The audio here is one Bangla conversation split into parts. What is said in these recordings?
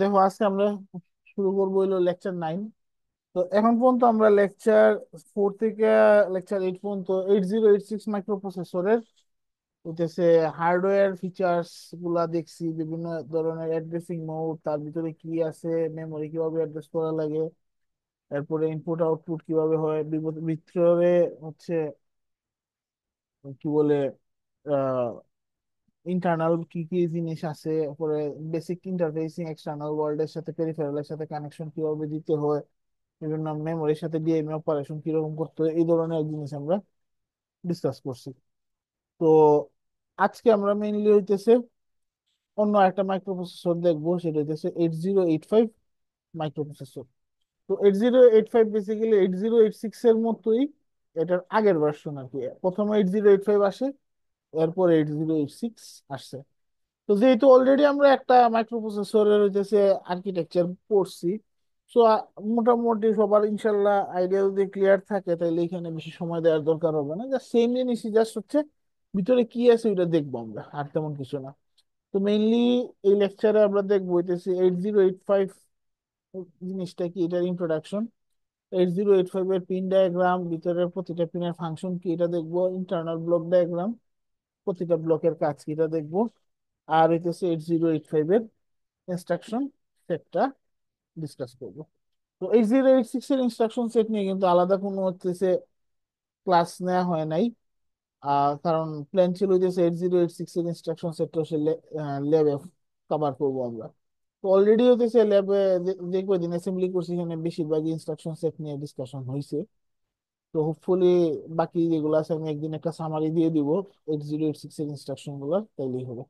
দেখো আজকে আমরা শুরু করবো হইলো লেকচার 9। তো এখন পর্যন্ত আমরা লেকচার 4 থেকে লেকচার 8 পর্যন্ত 8086 মাইক্রো প্রসেসরের হইতেছে হার্ডওয়্যার ফিচার্স গুলা দেখছি, বিভিন্ন ধরনের অ্যাড্রেসিং মোড, তার ভিতরে কি আছে, মেমোরি কিভাবে অ্যাড্রেস করা লাগে, তারপরে ইনপুট আউটপুট কিভাবে হয়, ভিতরে হচ্ছে কি বলে ইন্টারনাল কি কি জিনিস আছে, পরে বেসিক ইন্টারফেসিং এক্সটার্নাল ওয়ার্ল্ডের সাথে পেরিফেরালের সাথে কানেকশন কিভাবে দিতে হয়, বিভিন্ন মেমোরির সাথে ডিএমএ অপারেশন কিরকম করতে হয়, এই ধরনের জিনিস আমরা ডিসকাস করছি। তো আজকে আমরা মেইনলি হইতেছে অন্য একটা মাইক্রোপ্রসেসর দেখবো, সেটা হইতেছে 8085 মাইক্রোপ্রসেসর। তো 8085 বেসিক্যালি 8086 এর মতোই, এটার আগের ভার্সন আর কি। প্রথমে 8085 আসে, এরপর 8086 আসছে। তো যেহেতু অলরেডি আমরা একটা মাইক্রোপ্রসেসরের হইতেছে আর্কিটেকচার পড়ছি, সো মোটামুটি সবার ইনশাল্লাহ আইডিয়া যদি ক্লিয়ার থাকে, তাহলে এখানে বেশি সময় দেওয়ার দরকার হবে না। জাস্ট সেম জিনিসই, জাস্ট হচ্ছে ভিতরে কি আছে ওইটা দেখবো আমরা, আর তেমন কিছু না। তো মেইনলি এই লেকচারে আমরা দেখবো হইতেছে 8085 জিনিসটা কি, এটার ইন্ট্রোডাকশন, 8085 এর পিন ডায়াগ্রাম, ভিতরের প্রতিটা পিনের ফাংশন কি এটা দেখবো, ইন্টারনাল ব্লক ডায়াগ্রাম, প্রতিটা ব্লকের কাজ কি এটা দেখবো, আর হইতেছে 8085 এর ইনস্ট্রাকশন সেটটা ডিসকাস করবো। তো 8086 এর ইনস্ট্রাকশন সেট নিয়ে কিন্তু আলাদা কোনো হচ্ছে ক্লাস নেওয়া হয় নাই। কারণ প্ল্যান ছিল হইতেছে 8086 এর ইনস্ট্রাকশন সেটটা সে ল্যাবে কভার করবো আমরা। তো অলরেডি হইতেছে ল্যাবে যে কয়দিন অ্যাসেম্বলি করছি, এখানে বেশিরভাগ ইনস্ট্রাকশন সেট নিয়ে ডিসকাশন হয়েছে। তো হোপফুলি বাকি যেগুলো আছে আমি একদিন একটা সামারি দিয়ে দিব 8086 এর ইনস্ট্রাকশন গুলো, তাইলেই হবে।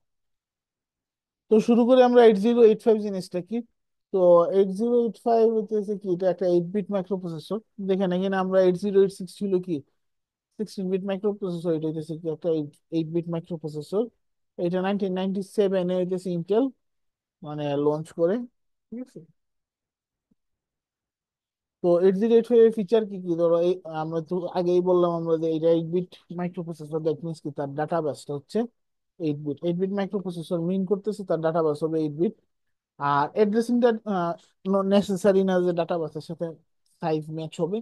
তো শুরু করি আমরা 8085 জিনিসটা কি। তো 8085 হইতেছে কি, এটা একটা 8 বিট মাইক্রো প্রসেসর। দেখেন এখানে আমরা 8086 ছিল কি 16 বিট মাইক্রো প্রসেসর, এটা হইতেছে কি একটা 8 বিট মাইক্রো প্রসেসর। এটা 1997 এ হইতেছে ইন্টেল মানে লঞ্চ করে, ঠিক আছে। তো 8085 এর ফিচার কি কি, ধরো আমরা তো আগেই বললাম আমরা যে এটা 8 bit microprocessor, that means কি তার ডাটা বাসটা হচ্ছে 8 bit. 8 bit microprocessor mean করতেছে তার ডাটা বাস হবে 8 বিট। আর অ্যাড্রেসিংটা নেসেসারি না যে ডাটা বাসের সাথে সাইজ ম্যাচ হবে।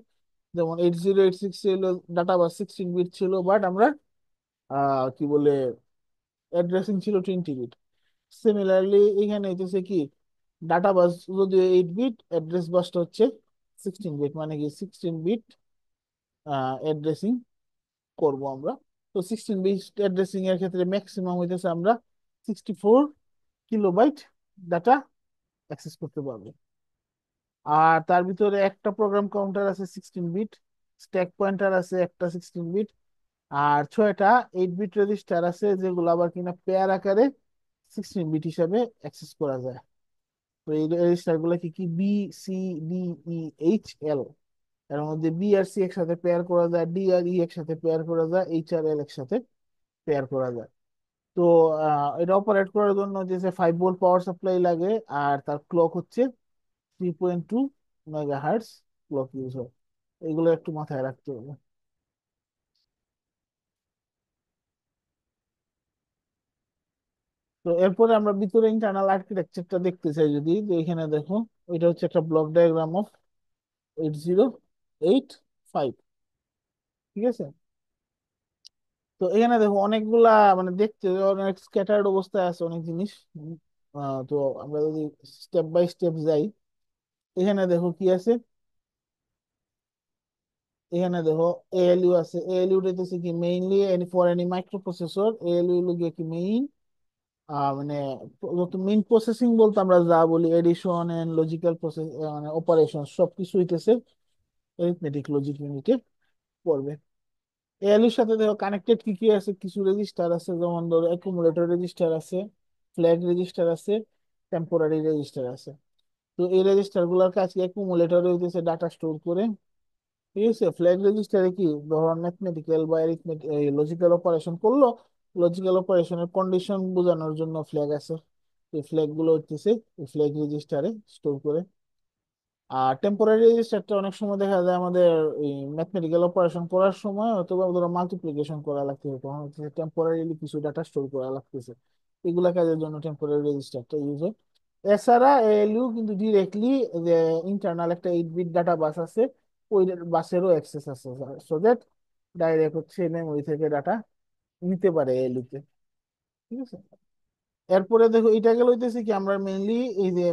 যেমন 8086 ছিল ডাটা বাস 16 বিট ছিল, বাট আমরা কি বলে অ্যাড্রেসিং ছিল 20 বিট। সিমিলারলি এখানে হইতেছে কি, ডাটা বাস যদি 8 বিট, অ্যাড্রেস বাসটা হচ্ছে 16 বিট, মানে কি 16 বিট অ্যাড্রেসিং করবো আমরা। তো 16 বিট অ্যাড্রেসিং এর ক্ষেত্রে ম্যাক্সিমাম হইতেছে আমরা 64 কিলোবাইট ডাটা অ্যাক্সেস করতে পারবো। আর তার ভিতরে একটা প্রোগ্রাম কাউন্টার আছে 16 বিট, স্ট্যাক পয়েন্টার আছে একটা 16 বিট, আর 6টা 8 বিট রেজিস্টার আছে, যেগুলো আবার কিনা পেয়ার আকারে 16 বিট হিসাবে অ্যাক্সেস করা যায়। তো এই রেজিস্টার গুলো কি কি, B, C, D, E, H, এল। এর মধ্যে বি আর সি একসাথে পেয়ার করা যায়, ডি আর ই একসাথে পেয়ার করা যায়, এইচ আর এল একসাথে পেয়ার করা যায়। তো এটা অপারেট করার জন্য যে 5 ভোল্ট পাওয়ার সাপ্লাই লাগে, আর তার ক্লক হচ্ছে 3.2 মেগা হার্টস ক্লক ইউজ হয়। এগুলো একটু মাথায় রাখতে হবে। তো এরপরে আমরা ভিতরে ইন্টারনাল আর্কিটেকচারটা দেখতে চাই যদি, তো এখানে দেখো এটা হচ্ছে একটা ব্লক ডায়াগ্রাম অফ 8085, ঠিক আছে। তো এখানে দেখো অনেকগুলা, মানে দেখতে অনেক স্ক্যাটার্ড অবস্থায় আছে অনেক জিনিস। তো আমরা যদি স্টেপ বাই স্টেপ যাই, এখানে দেখো কি আছে। এখানে দেখো এএলইউ আছে। এএলইউ দিতেছে কি mainly for any micro processor, ALU লগে কি মেইন মানে মেইন প্রসেসিং বলতে আমরা যা বলি এডিশন এন্ড লজিক্যাল প্রসেস, মানে অপারেশন সবকিছু হইতেছে এরিথমেটিক লজিক ইউনিটে পড়বে। এএলইউর সাথে দেখো কানেক্টেড কি কি আছে, কিছু রেজিস্টার আছে, যেমন ধরো অ্যাকুমুলেটর রেজিস্টার আছে, ফ্ল্যাগ রেজিস্টার আছে, টেম্পোরারি রেজিস্টার আছে। তো এই রেজিস্টার গুলোর কাছে অ্যাকুমুলেটর হইতেছে ডাটা স্টোর করে, ঠিক আছে। ফ্ল্যাগ রেজিস্টারে কি, ধরো ম্যাথমেটিক্যাল বা লজিক্যাল অপারেশন করলো, লজিক্যাল অপারেশনের কন্ডিশন বোঝানোর জন্য ফ্ল্যাগ আছে। এই ফ্ল্যাগ গুলো হচ্ছে এই ফ্ল্যাগ রেজিস্টারে স্টোর করে। আর টেম্পোরারি রেজিস্টারটা অনেক সময় দেখা যায় আমাদের এই ম্যাথমেটিক্যাল অপারেশন করার সময় অথবা ধরো মাল্টিপ্লিকেশন করা লাগতেছে, তখন হচ্ছে টেম্পোরারিলি কিছু ডাটা স্টোর করা লাগতেছে। এগুলা কাজের জন্য টেম্পোরারি রেজিস্টারটা ইউজ হয়। এছাড়া এএলইউ কিন্তু ডিরেক্টলি যে ইন্টারনাল একটা 8 বিট ডাটা বাস আছে, ওই বাসেরও অ্যাক্সেস আছে, সো দ্যাট ডাইরেক্ট হচ্ছে মেমোরি থেকে ডাটা নিতে পারে এএলইউ তে। ঠিক আছে। এরপরে দেখো এটা গেল হইতেছে কি আমরা মেইনলি এই যে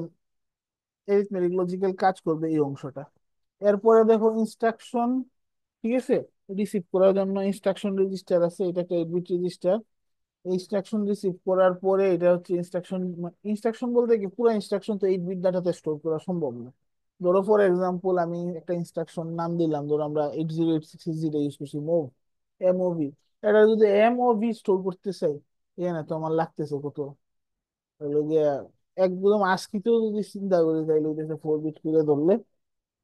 এরিথমেটিক লজিক্যাল কাজ করবে এই অংশটা। এরপরে দেখো ইনস্ট্রাকশন, ঠিক আছে, রিসিভ করার জন্য ইনস্ট্রাকশন রেজিস্টার আছে, এটা একটা 8 বিট রেজিস্টার। ইনস্ট্রাকশন রিসিভ করার পরে এটা হচ্ছে ইনস্ট্রাকশন, ইনস্ট্রাকশন বলতে কি পুরো ইনস্ট্রাকশন তো 8 বিট ডাটাতে স্টোর করা সম্ভব না। ধরো ফর এক্সাম্পল আমি একটা ইনস্ট্রাকশন নাম দিলাম, ধরো আমরা 8086 যেটা ইউজ করছি মুভ, এমওভি। এটা যদি এমওভি স্টোর করতে চাই, এখানে তো আমার লাগতেছে কত, হলো গিয়ে একদম আস্কিতেও যদি চিন্তা করি তাহলে হইতেছে 4 বিট করে ধরলে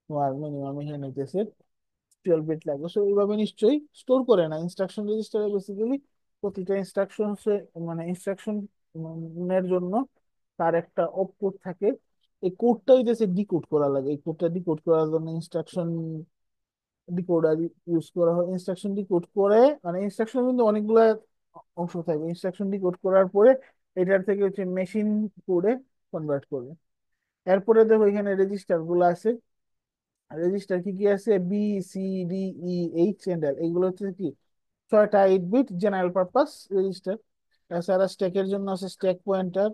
তোমার মিনিমাম এখানে হইতেছে 12 বিট লাগবে। সো এইভাবে নিশ্চয়ই স্টোর করে না ইনস্ট্রাকশন রেজিস্টারে। বেসিক্যালি প্রতিটা ইনস্ট্রাকশন, মানে ইনস্ট্রাকশন এর জন্য তার একটা অপ কোড থাকে। এই কোডটা হইতেছে ডিকোড করা লাগে, এই কোডটা ডিকোড করার জন্য ইনস্ট্রাকশন ডিকোডার ইউজ করা হয়। ইনস্ট্রাকশন ডিকোড করে, মানে ইনস্ট্রাকশন কিন্তু অনেকগুলা অংশ থাকে, ইনস্ট্রাকশন ডিকোড করার পরে এটার থেকে হচ্ছে মেশিন কোডে কনভার্ট করবে। এরপরে দেখো এখানে রেজিস্টার গুলো আছে। রেজিস্টার কি কি আছে, B, C, D, E, H and L, এগুলো হচ্ছে কি 6টা 8 বিট জেনারেল পারপাস রেজিস্টার। এছাড়া স্ট্যাকের জন্য আছে স্ট্যাক পয়েন্টার।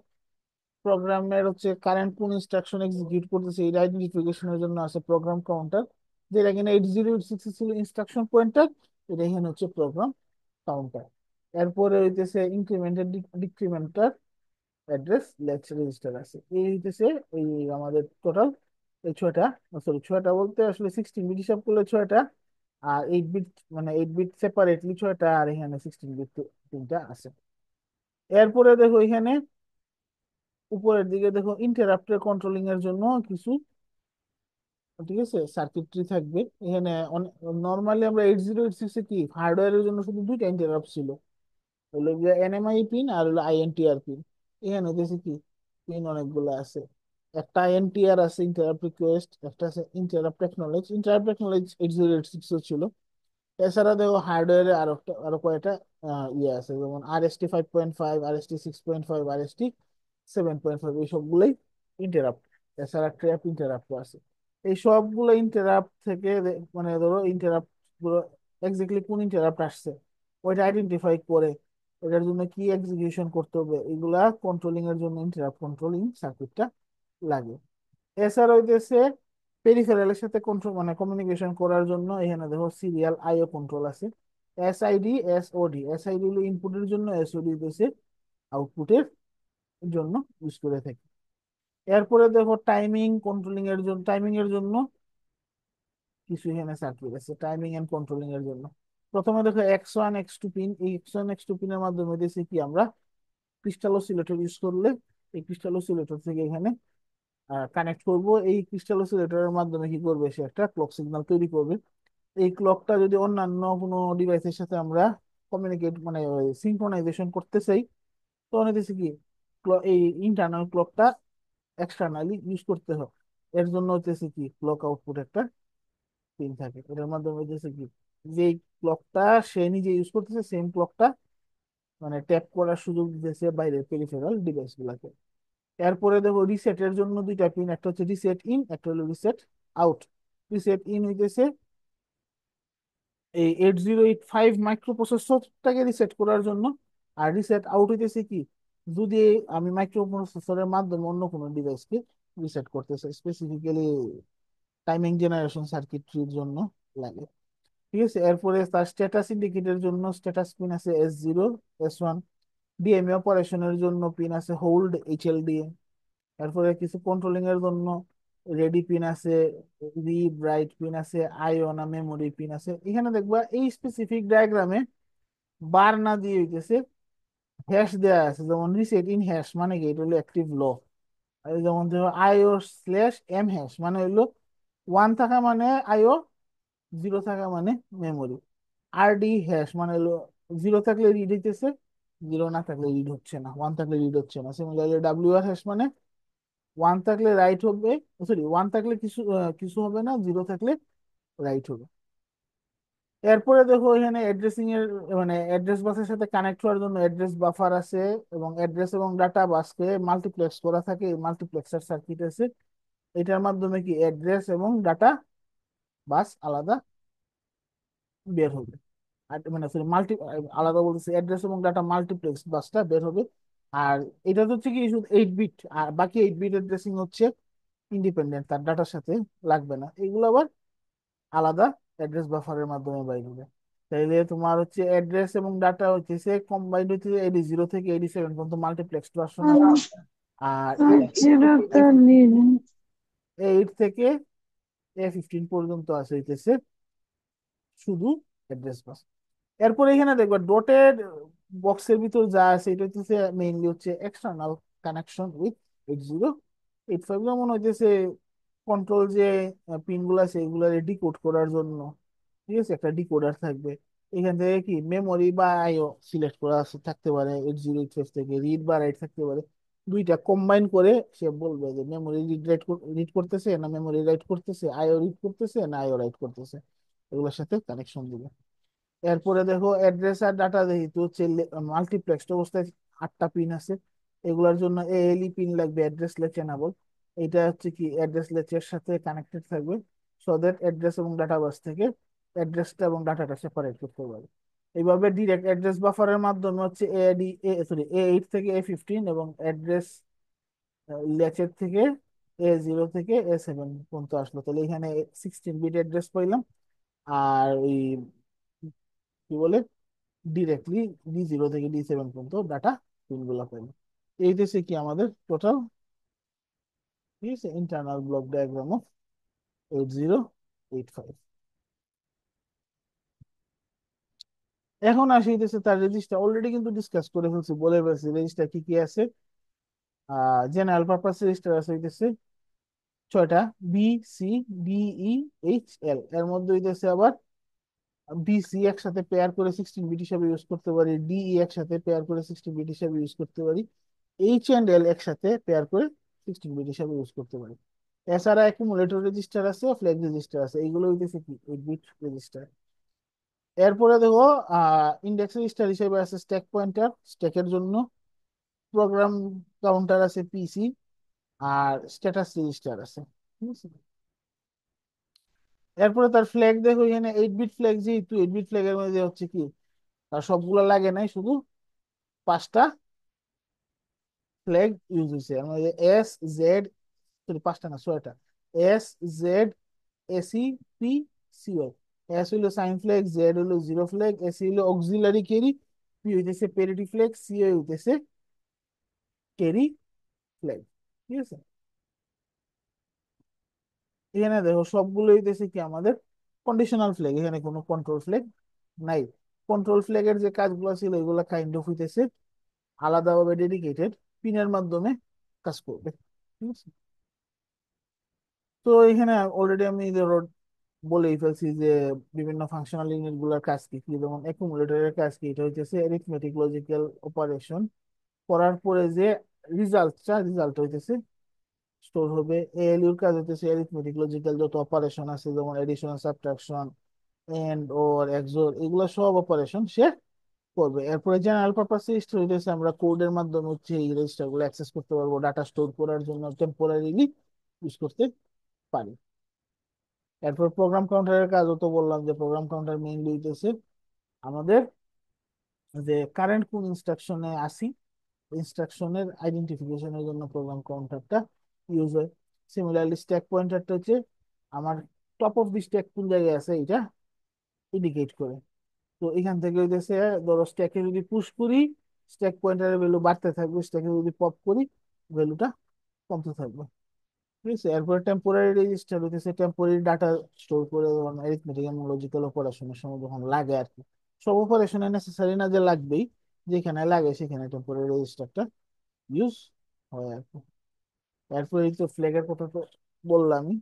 প্রোগ্রামের হচ্ছে কারেন্ট কোন ইনস্ট্রাকশন এক্সিকিউট করতেছে এই আইডেন্টিফিকেশনের জন্য আছে প্রোগ্রাম কাউন্টার, যেটা কিনা 8086 ছিল ইনস্ট্রাকশন পয়েন্টার, এটা এখানে হচ্ছে প্রোগ্রাম কাউন্টার। এরপরে হইতেছে ইনক্রিমেন্টার ডিক্রিমেন্টার অ্যাড্রেস লেক্স রেজিস্টার আছে। এই হইতেছে এই আমাদের টোটাল এই 6টা, সরি 6টা বলতে আসলে 16 বিট হিসাব করলে 6টা, আর 8 বিট, মানে 8 বিট সেপারেটলি 6টা, আর এখানে 16 বিট 3টা আছে। এরপরে দেখো এখানে উপরের দিকে দেখো ইন্টারাপ্টের কন্ট্রোলিং এর জন্য কিছু, ঠিক আছে, সার্কিটরি থাকবে এখানে। নর্মালি আমরা 8086 এ কি হার্ডওয়্যারের জন্য শুধু দুইটা ইন্টারাপ্ট ছিল, হলো গিয়ে এনএমআই পিন আর হলো আইএনটিআর পিন। এখানে হচ্ছে কি পিন অনেকগুলো আছে, একটা আইএনটিআর আছে ইন্টারাপ্ট রিকোয়েস্ট, একটা আছে ইন্টারাপ্ট টেকনোলজি। ইন্টারাপ্ট টেকনোলজি 8086 ছিল। এছাড়া দেখো হার্ডওয়্যারে আরো কয়েকটা ইয়ে আছে, যেমন RST 5.5, RST 6.5, RST 7.5, এই সবগুলোই ইন্টারাপ্ট। এছাড়া ট্র্যাপ ইন্টারাপ্ট আছে। এই সবগুলো ইন্টারাপ্ট থেকে মানে ধরো ইন্টারাপ্ট গুলো এক্স্যাক্টলি কোন ইন্টারাপ্ট আসছে ওইটা আইডেন্টিফাই করে ওটার জন্য কি এক্সিকিউশন করতে হবে, এগুলা কন্ট্রোলিং এর জন্য ইন্টারাপ্ট কন্ট্রোলিং সার্কিটটা লাগে। এছাড়া হইতেছে পেরিফেরালের সাথে কন্ট্রোল, মানে কমিউনিকেশন করার জন্য এখানে দেখো সিরিয়াল আইও কন্ট্রোল আছে। এসআইডি, এসওডি, এসআইডি হলো ইনপুটের জন্য, এসওডি হইতেছে আউটপুটের জন্য ইউজ করে থাকি। এরপরে দেখো টাইমিং কন্ট্রোলিং এর জন্য, টাইমিং এর জন্য কিছু এখানে সার্কিট আছে টাইমিং এন্ড কন্ট্রোলিং এর জন্য। প্রথমে দেখো X1 X2 পিন, এই X1 X2 পিনের মাধ্যমে দিয়েছে কি আমরা ক্রিস্টাল অসিলেটর ইউজ করলে এই ক্রিস্টাল অসিলেটর থেকে এখানে কানেক্ট করব। এই ক্রিস্টাল অসিলেটরের মাধ্যমে কি করবে, সে একটা ক্লক সিগন্যাল তৈরি করবে। এই ক্লকটা যদি অন্যান্য কোনো ডিভাইসের সাথে আমরা কমিউনিকেট, মানে সিনক্রোনাইজেশন করতে চাই, তখন হচ্ছে কি এই ইন্টারনাল ক্লকটা এক্সটার্নালি ইউজ করতে হয়। এর জন্য হচ্ছে কি ক্লক আউটপুট একটা পিন থাকে, এটার মাধ্যমে হচ্ছে কি যে ক্লকটা সে নিজে ইউজ করতেছে সেম ক্লকটা মানে ট্যাপ করার সুযোগ দিতেছে বাইরের পেরিফেরাল ডিভাইস গুলাকে। এরপরে দেখো রিসেটের জন্য দুইটা পিন, একটা হচ্ছে রিসেট ইন, একটা হলো রিসেট আউট। রিসেট ইন হইতেছে এই 8085 মাইক্রো প্রসেসরটাকে রিসেট করার জন্য, আর রিসেট আউট হইতেছে কি যদি আমি মাইক্রো প্রসেসরের মাধ্যমে অন্য কোনো ডিভাইসকে রিসেট করতে চাই, স্পেসিফিক্যালি টাইমিং জেনারেশন সার্কিটরির জন্য লাগে। ঠিক আছে। এরপরে তার স্ট্যাটাস ইন্ডিকেটরের জন্য স্ট্যাটাস পিন আছে S0, S1। ডিএমএ অপারেশনের জন্য পিন আছে হোল্ড, HLD। এরপরে কিছু কন্ট্রোলিং এর জন্য রেডি পিন আছে, রিড রাইট পিন আছে, আইওনা মেমোরি পিন আছে। এখানে দেখবা এই স্পেসিফিক ডায়াগ্রামে বার না দিয়ে হইতেছে হ্যাশ দেয়া আছে, যেমন রিসেট ইন হ্যাশ মানে কি এটা হলো অ্যাক্টিভ ল। আর যেমন ধরো IO/M হ্যাশ মানে হইলো 1 থাকা মানে আইও, 0 থাকা মানে মেমোরি। RD হ্যাশ মানে হলো 0 থাকলে রিড হইতেছে, 0 না থাকলে রিড হচ্ছে না, 1 থাকলে রিড হচ্ছে না। সিমিলারলি WR হ্যাশ মানে 1 থাকলে রাইট হবে, সরি 1 থাকলে কিছু কিছু হবে না, 0 থাকলে রাইট হবে। এরপরে দেখো এখানে অ্যাড্রেসিং এর মানে অ্যাড্রেস বাসের সাথে কানেক্ট হওয়ার জন্য অ্যাড্রেস বাফার আছে, এবং অ্যাড্রেস এবং ডাটা বাসকে মাল্টিপ্লেক্স করা থাকে, মাল্টিপ্লেক্সার সার্কিট আছে। এটার মাধ্যমে কি অ্যাড্রেস এবং ডাটা বাস আলাদা বের হবে। আর মানে সরি মাল্টি আলাদা বলতেছে, অ্যাড্রেস এবং ডাটা মাল্টিপ্লেক্স বাসটা বের হবে। আর এটা তো হচ্ছে কি শুধু 8 বিট, আর বাকি 8 বিট অ্যাড্রেসিং হচ্ছে ইন্ডিপেন্ডেন্ট, তার ডাটার সাথে লাগবে না। এগুলো আবার আলাদা অ্যাড্রেস বাফারের মাধ্যমে বাইর হবে। তাইলে তোমার হচ্ছে অ্যাড্রেস এবং ডাটা হচ্ছে কম্বাইন্ড হচ্ছে 80 থেকে 87 পর্যন্ত মাল্টিপ্লেক্স ভার্সন আছে। আর এইট থেকে A15 পর্যন্ত আছে হইতেছে শুধু অ্যাড্রেস বাস। এরপর এখানে দেখবা ডটেড বক্সের ভিতর যা আছে এটা হচ্ছে মেইনলি হচ্ছে এক্সটার্নাল কানেকশন উইথ 8085, যেমন হইতেছে কন্ট্রোল যে পিন গুলো আছে এগুলো ডিকোড করার জন্য। ঠিক আছে, একটা ডিকোডার থাকবে। এখান থেকে কি মেমোরি বা আইও সিলেক্ট করা আছে থাকতে পারে, 8085 থেকে রিড বা রাইট থাকতে পারে। দুইটা কম্বাইন করে সে বলবে যে মেমোরি রিড করতেছে না মেমোরি রাইট করতেছে, আইও রিড করতেছে না আইও রাইট করতেছে, এগুলোর সাথে কানেকশন দিবে। এরপরে দেখো অ্যাড্রেস আর ডাটা যেহেতু হচ্ছে মাল্টিপ্লেক্সড অবস্থায় 8টা পিন আছে, এগুলোর জন্য এএলই পিন লাগবে, অ্যাড্রেস লেচ এনাবল। এটা হচ্ছে কি অ্যাড্রেস লেচের সাথে কানেক্টেড থাকবে, সো দ্যাট অ্যাড্রেস এবং ডাটা বাস থেকে অ্যাড্রেসটা এবং ডাটাটা সেপারেট করতে পারবে। এইভাবে ডিরেক্ট অ্যাড্রেস বাফারের মাধ্যমে হচ্ছে A8 থেকে A15 এবং অ্যাড্রেস লেচের থেকে A0 থেকে A7 পর্যন্ত আসলো। তাহলে এখানে 16 বিট অ্যাড্রেস পাইলাম। আর ওই কি বলে ডিরেক্টলি D0 থেকে D7 পর্যন্ত ডাটা পিনগুলো পাইল। এই হচ্ছে কি আমাদের টোটাল, ঠিক আছে, ইন্টারনাল ব্লক ডায়াগ্রাম অফ 8085। এখন আসি হইতেছে তার রেজিস্টার, অলরেডি কিন্তু ডিসকাস করে ফেলছি, বলে ফেলছি রেজিস্টার কি কি আছে। জেনারেল পারপাস রেজিস্টার আছে হইতেছে 6টা, BCDEHL। এর মধ্যে হইতেছে আবার BC একসাথে পেয়ার করে 16 বিট হিসাবে ইউজ করতে পারি, DE একসাথে পেয়ার করে 16 বিট হিসাবে ইউজ করতে পারি, H&L একসাথে পেয়ার করে 16 বিট হিসাবে ইউজ করতে পারি। এছাড়া অ্যাকুমুলেটর রেজিস্টার আছে, ফ্ল্যাগ রেজিস্টার আছে, এইগুলো হইতেছে কি 8 বিট রেজিস্টার। এরপরে দেখো ইন্ডেক্স রেজিস্টার হিসেবে আছে স্ট্যাক পয়েন্টার স্ট্যাকের জন্য, প্রোগ্রাম কাউন্টার আছে PC, আর স্ট্যাটাস রেজিস্টার আছে। ঠিক আছে, এরপরে তার ফ্ল্যাগ দেখো এখানে 8 বিট ফ্ল্যাগ, যেহেতু 8 বিট ফ্ল্যাগের মধ্যে হচ্ছে কি তার সবগুলো লাগে নাই, শুধু 5টা ফ্ল্যাগ ইউজ হয়েছে। এর মধ্যে SZ, সরি 5টা না 6টা, SZ, AC, P, CY। S হইলো সাইন ফ্ল্যাগ, জেড হইলো জিরো ফ্ল্যাগ, এসি হইলো অক্সিলারি ক্যারি, পি হইতেছে প্যারিটি ফ্ল্যাগ, সিআই হইতেছে ক্যারি ফ্ল্যাগ। ঠিক আছে, এখানে দেখো সবগুলো হইতেছে কি আমাদের কন্ডিশনাল ফ্ল্যাগ, এখানে কোনো কন্ট্রোল ফ্ল্যাগ নাই। কন্ট্রোল ফ্ল্যাগের যে কাজগুলো ছিল এগুলো কাইন্ড অফ হইতেছে আলাদাভাবে ডেডিকেটেড পিনের মাধ্যমে কাজ করবে। ঠিক আছে, তো এখানে অলরেডি আমি ধরো বলেই ফেলছি যে বিভিন্ন ফাংশনাল ইউনিট গুলার কাজ কি কি, যেমন অ্যাকুমুলেটরের কাজ কি, এটা হইতেছে অ্যারিথমেটিক লজিক্যাল অপারেশন করার পরে যে রেজাল্ট হইতেছে স্টোর হবে। এএলইউর কাজ হইতেছে অ্যারিথমেটিক লজিক্যাল যত অপারেশন আছে, যেমন addition, subtraction, AND OR XOR, এগুলো সব অপারেশন সে করবে। এরপরে জেনারেল পারপাস রেজিস্টার হইতেছে আমরা কোডের মাধ্যমে হচ্ছে এই রেজিস্টার গুলো অ্যাক্সেস করতে পারবো, ডাটা স্টোর করার জন্য টেম্পোরারিলি ইউজ করতে পারি। এরপর প্রোগ্রাম কাউন্টারের কাজও তো বললাম যে প্রোগ্রাম কাউন্টার মেইনলি হইতেছে আমাদের যে কারেন্ট কোন ইনস্ট্রাকশনে আসি, ইনস্ট্রাকশনের আইডেন্টিফিকেশনের জন্য প্রোগ্রাম কাউন্টারটা ইউজ হয়। সিমিলারলি স্ট্যাক পয়েন্টারটা হচ্ছে আমার টপ অফ দি স্ট্যাক কোন জায়গায় আছে এটা ইন্ডিকেট করে। তো এখান থেকে হইতেছে ধরো স্ট্যাকে যদি পুশ করি স্ট্যাক পয়েন্টারের ভ্যালু বাড়তে থাকবে, স্ট্যাকে যদি পপ করি ভ্যালুটা কমতে থাকবে। ঠিক আছে, এরপরে টেম্পোরারি রেজিস্টার হইতেছে টেম্পোরারি ডাটা স্টোর করে, যখন অ্যারিথমেটিক এবং লজিক্যাল অপারেশনের সময় যখন লাগে আর কি, সব অপারেশনে নেসেসারি না যে লাগবেই, যেখানে লাগে সেখানে টেম্পোরারি রেজিস্টারটা ইউজ হয় আর কি। এরপরে এই তো ফ্ল্যাগের কথা তো বললামই।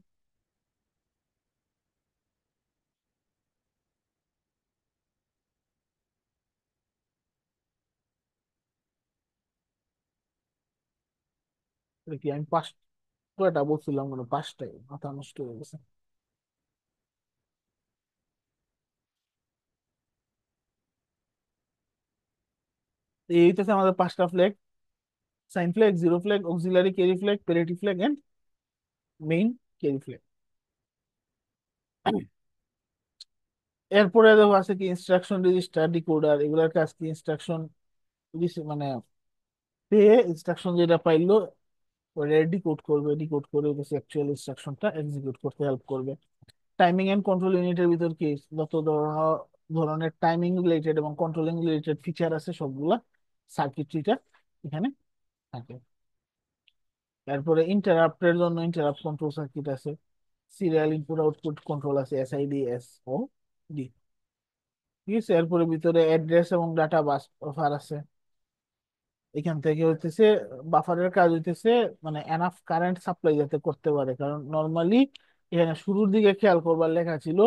এটা কি আমি কয়টা বলছিলাম, মানে 5টাই, মাথা নষ্ট হয়ে গেছে। এই হইতেছে আমাদের পাঁচটা flag: sign flag, zero flag, auxiliary carry flag, parity flag and main carry flag. এরপরে দেখো আছে কি ইনস্ট্রাকশন রেজিস্টার, ডিকোডার, এগুলার কাজ কি? ইনস্ট্রাকশন মানে পেয়ে ইনস্ট্রাকশন যেটা পাইলো ওটা ডিকোড করবে, ডিকোড করে অ্যাকচুয়াল ইনস্ট্রাকশনটা এক্সিকিউট করতে হেল্প করবে। টাইমিং এন্ড কন্ট্রোল ইউনিটের ভিতর কি যত ধরনের টাইমিং রিলেটেড এবং কন্ট্রোলিং রিলেটেড ফিচার আছে সবগুলা সার্কিটরিটা এখানে থাকে। তারপরে ইন্টারাপ্টের জন্য ইন্টারাপ্ট কন্ট্রোল সার্কিট আছে, সিরিয়াল ইনপুট আউটপুট কন্ট্রোল আছে, এসআইডি, এস ও ডি। ঠিক আছে, এরপরে ভিতরে অ্যাড্রেস এবং ডাটা বাস বাফার আছে। এখান থেকে হইতেছে বাফারের কাজ হইতেছে মানে এনাফ কারেন্ট সাপ্লাই যাতে করতে পারে, কারণ নর্মালি এখানে শুরুর দিকে খেয়াল করবার লেখা ছিল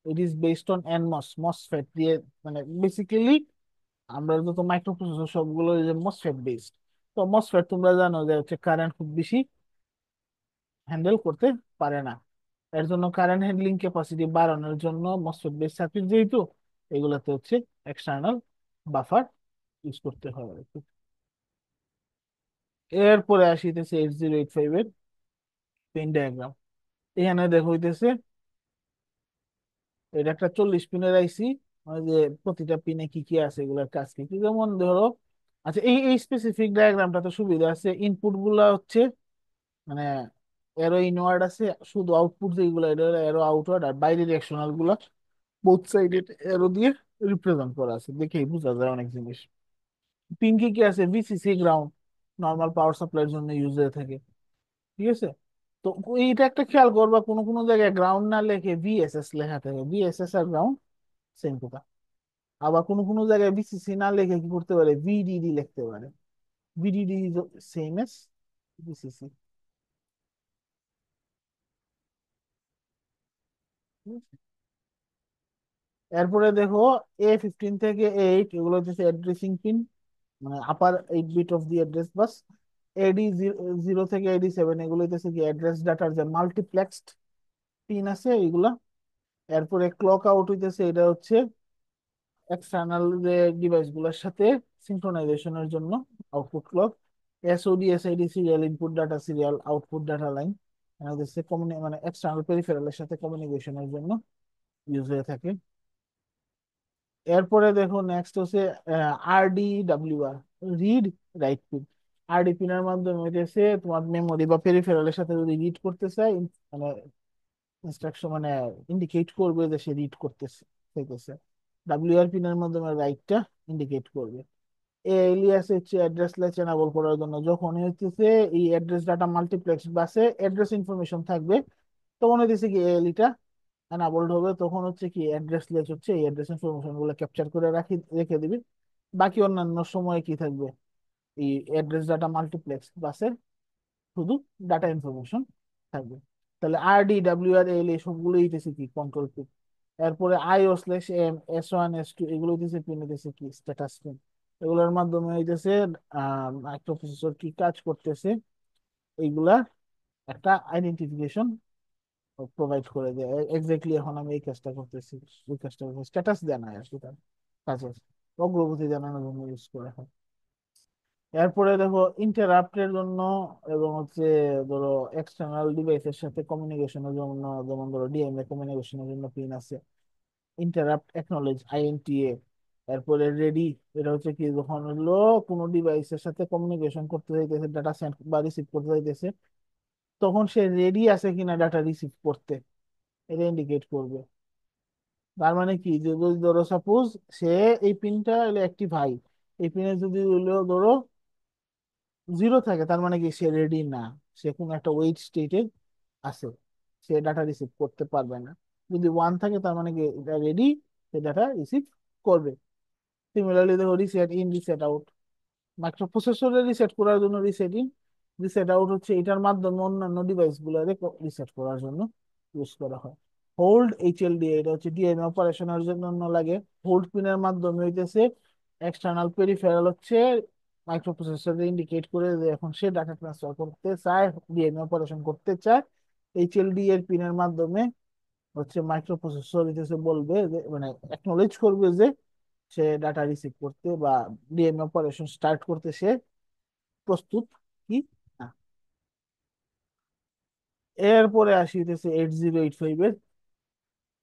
it is based on NMOS MOSFET দিয়ে, মানে বেসিক্যালি আমরা যত মাইক্রো প্রসেসর সবগুলো যে মসফেট বেসড। তো মসফেট তোমরা জানো যে হচ্ছে কারেন্ট খুব বেশি হ্যান্ডেল করতে পারে না। এর জন্য কারেন্ট হ্যান্ডলিং ক্যাপাসিটি বাড়ানোর জন্য মসফেট বেস সার্কিট যেহেতু এগুলাতে হচ্ছে এক্সটার্নাল বাফার ইউজ করতে হয় আর কি। এরপরে আসিতেছে 8085 এর পিন ডায়াগ্রাম। এখানে দেখো হইতেছে এটা একটা 40 পিনের আইসি, মানে যে প্রতিটা পিনে কি কি আছে এগুলোর কাজ কি কি, যেমন ধরো আচ্ছা এই স্পেসিফিক ডায়াগ্রামটাতে সুবিধা আছে, ইনপুট গুলা হচ্ছে মানে এরো ইনওয়ার্ড আছে, শুধু আউটপুট যেগুলো এটা এরো আউটওয়ার্ড, আর বাইরের রিঅ্যাকশনাল গুলা বোথ সাইডে এরো দিয়ে রিপ্রেজেন্ট করা আছে, দেখেই বোঝা যায় অনেক জিনিস। পিন কি কি আছে? ভিসিসি গ্রাউন্ড, নর্মাল পাওয়ার সাপ্লাইয়ের জন্য ইউজ হয়ে থাকে। ঠিক আছে, তো এইটা একটা খেয়াল করবা, কোনো কোনো জায়গায় গ্রাউন্ড না লিখে ভিএসএস লেখা থাকে, ভিএসএস আর গ্রাউন্ড সেম কথা। আবার কোনো কোনো জায়গায় ভিসিসি না লিখে কি করতে পারে, ভিডিডি লিখতে পারে, ভিডিডি সেম এস ভিসিসি। এরপরে দেখো A15 থেকে 8 এগুলো হচ্ছে অ্যাড্রেসিং পিন, মানে upper 8 bit of the address bus. AD0 থেকে AD7 এগুলো হচ্ছে কি অ্যাড্রেস ডাটার যে মাল্টিপ্লেক্সড পিন আছে এইগুলা। এরপরে ক্লক আউট হইতেছে, এটা হচ্ছে এক্সটার্নাল যে ডিভাইস গুলোর সাথে সিঙ্ক্রোনাইজেশনের জন্য output clock. SOD, SID, serial input data, serial output data line, মানে এক্সটার্নাল পেরিফেরালের সাথে কমিউনিকেশনের জন্য ইউজ হয়ে থাকে। এরপরে দেখো নেক্সট হচ্ছে RDWR, read write pin. RD পিনের মাধ্যমে হইতেছে তোমার মেমোরি বা পেরিফেরালের সাথে যদি রিড করতে চাই, মানে ইনস্ট্রাকশন মানে ইন্ডিকেট করবে যে সে রিড করতেছে চাইতেছে। ডাব্লিউআর পিনের মাধ্যমে রাইটটা ইন্ডিকেট করবে। এলিয়াস হচ্ছে অ্যাড্রেস লেচ এনাবল করার জন্য, যখন হইতেছে এই অ্যাড্রেস ডাটা মাল্টিপ্লেক্স বাসে অ্যাড্রেস ইনফরমেশন থাকবে, তখন হইতেছে কি এলিটা এনাবলড হবে, তখন হচ্ছে কি অ্যাড্রেস লেচ হচ্ছে এই অ্যাড্রেস ইনফরমেশন গুলো ক্যাপচার করে রেখে দিবে। বাকি অন্যান্য সময় কি থাকবে, এই অ্যাড্রেস ডাটা মাল্টিপ্লেক্স বাসে শুধু ডাটা ইনফরমেশন থাকবে। তাহলে RDWR, AL এই সবগুলো হইতেছে কি কন্ট্রোল পিন। এরপরে IO/M, S1 S2 এগুলো হইতেছে পিন, হইতেছে কি স্ট্যাটাস পিন। এগুলোর মাধ্যমে হইতেছে মাইক্রোপ্রসেসর কি কাজ করতেছে এইগুলা একটা আইডেন্টিফিকেশন প্রোভাইড করে দেয়, এক্স্যাক্টলি এখন আমি এই কাজটা করতেছি, ওই কাজটা করতেছি, স্ট্যাটাস দেয় না আর কি, তার কাজের অগ্রগতি জানানোর জন্য ইউজ করা হয়। এরপরে দেখো ইন্টারাপ্টের জন্য এবং হচ্ছে ধরো এক্সটার্নাল ডিভাইসের সাথে কমিউনিকেশনের জন্য, যেমন ধরো ডিএমএ কমিউনিকেশনের জন্য পিন আছে। Interrupt acknowledge, INTA। এরপরে রেডি, এটা হচ্ছে কি যখন হলো কোনো ডিভাইসের সাথে কমিউনিকেশন করতে চাইতেছে, ডাটা সেন্ড বা রিসিভ করতে চাইতেছে, তখন সে রেডি আছে কিনা ডাটা রিসিভ করতে, এটা ইন্ডিকেট করবে। তার মানে কি যে যদি ধরো সাপোজ সে এই পিনটা হলো অ্যাক্টিভ হাই, এই পিনে যদি হলো ধরো জিরো থাকে, তার মানে কি সে রেডি না, সে কোন একটা ওয়েট স্টেটে আছে, সে ডাটা রিসিভ করতে পারবে না। যদি ওয়ান থাকে তার মানে কি এটা রেডি, সে ডাটা রিসিভ করবে। সিমিলারলি দেখো রিসেট ইন, রিসেট আউট, মাইক্রোপ্রসেসরে রিসেট করার জন্য রিসেট ইন, রিসেট আউট হচ্ছে এটার মাধ্যমে অন্যান্য ডিভাইস গুলো রিসেট করার জন্য ইউজ করা হয়। হোল্ড, HLD, এটা হচ্ছে ডিএমএ অপারেশনের জন্য লাগে। হোল্ড পিনের মাধ্যমে হইতেছে এক্সটার্নাল পেরিফেরাল হচ্ছে মাইক্রোপ্রসেসরে ইন্ডিকেট করে যে এখন সে ডাটা ট্রান্সফার করতে চায়, ডিএমএ অপারেশন করতে চায়। HLD এর পিনের মাধ্যমে হচ্ছে মাইক্রোপ্রসেসর হইতেছে বলবে যে মানে অ্যাকনলেজ করবে যে সে ডাটা রিসিভ করতে বা ডিএমএ অপারেশন স্টার্ট করতে সে প্রস্তুত কি না। এরপরে আসিতেছে 8085 এর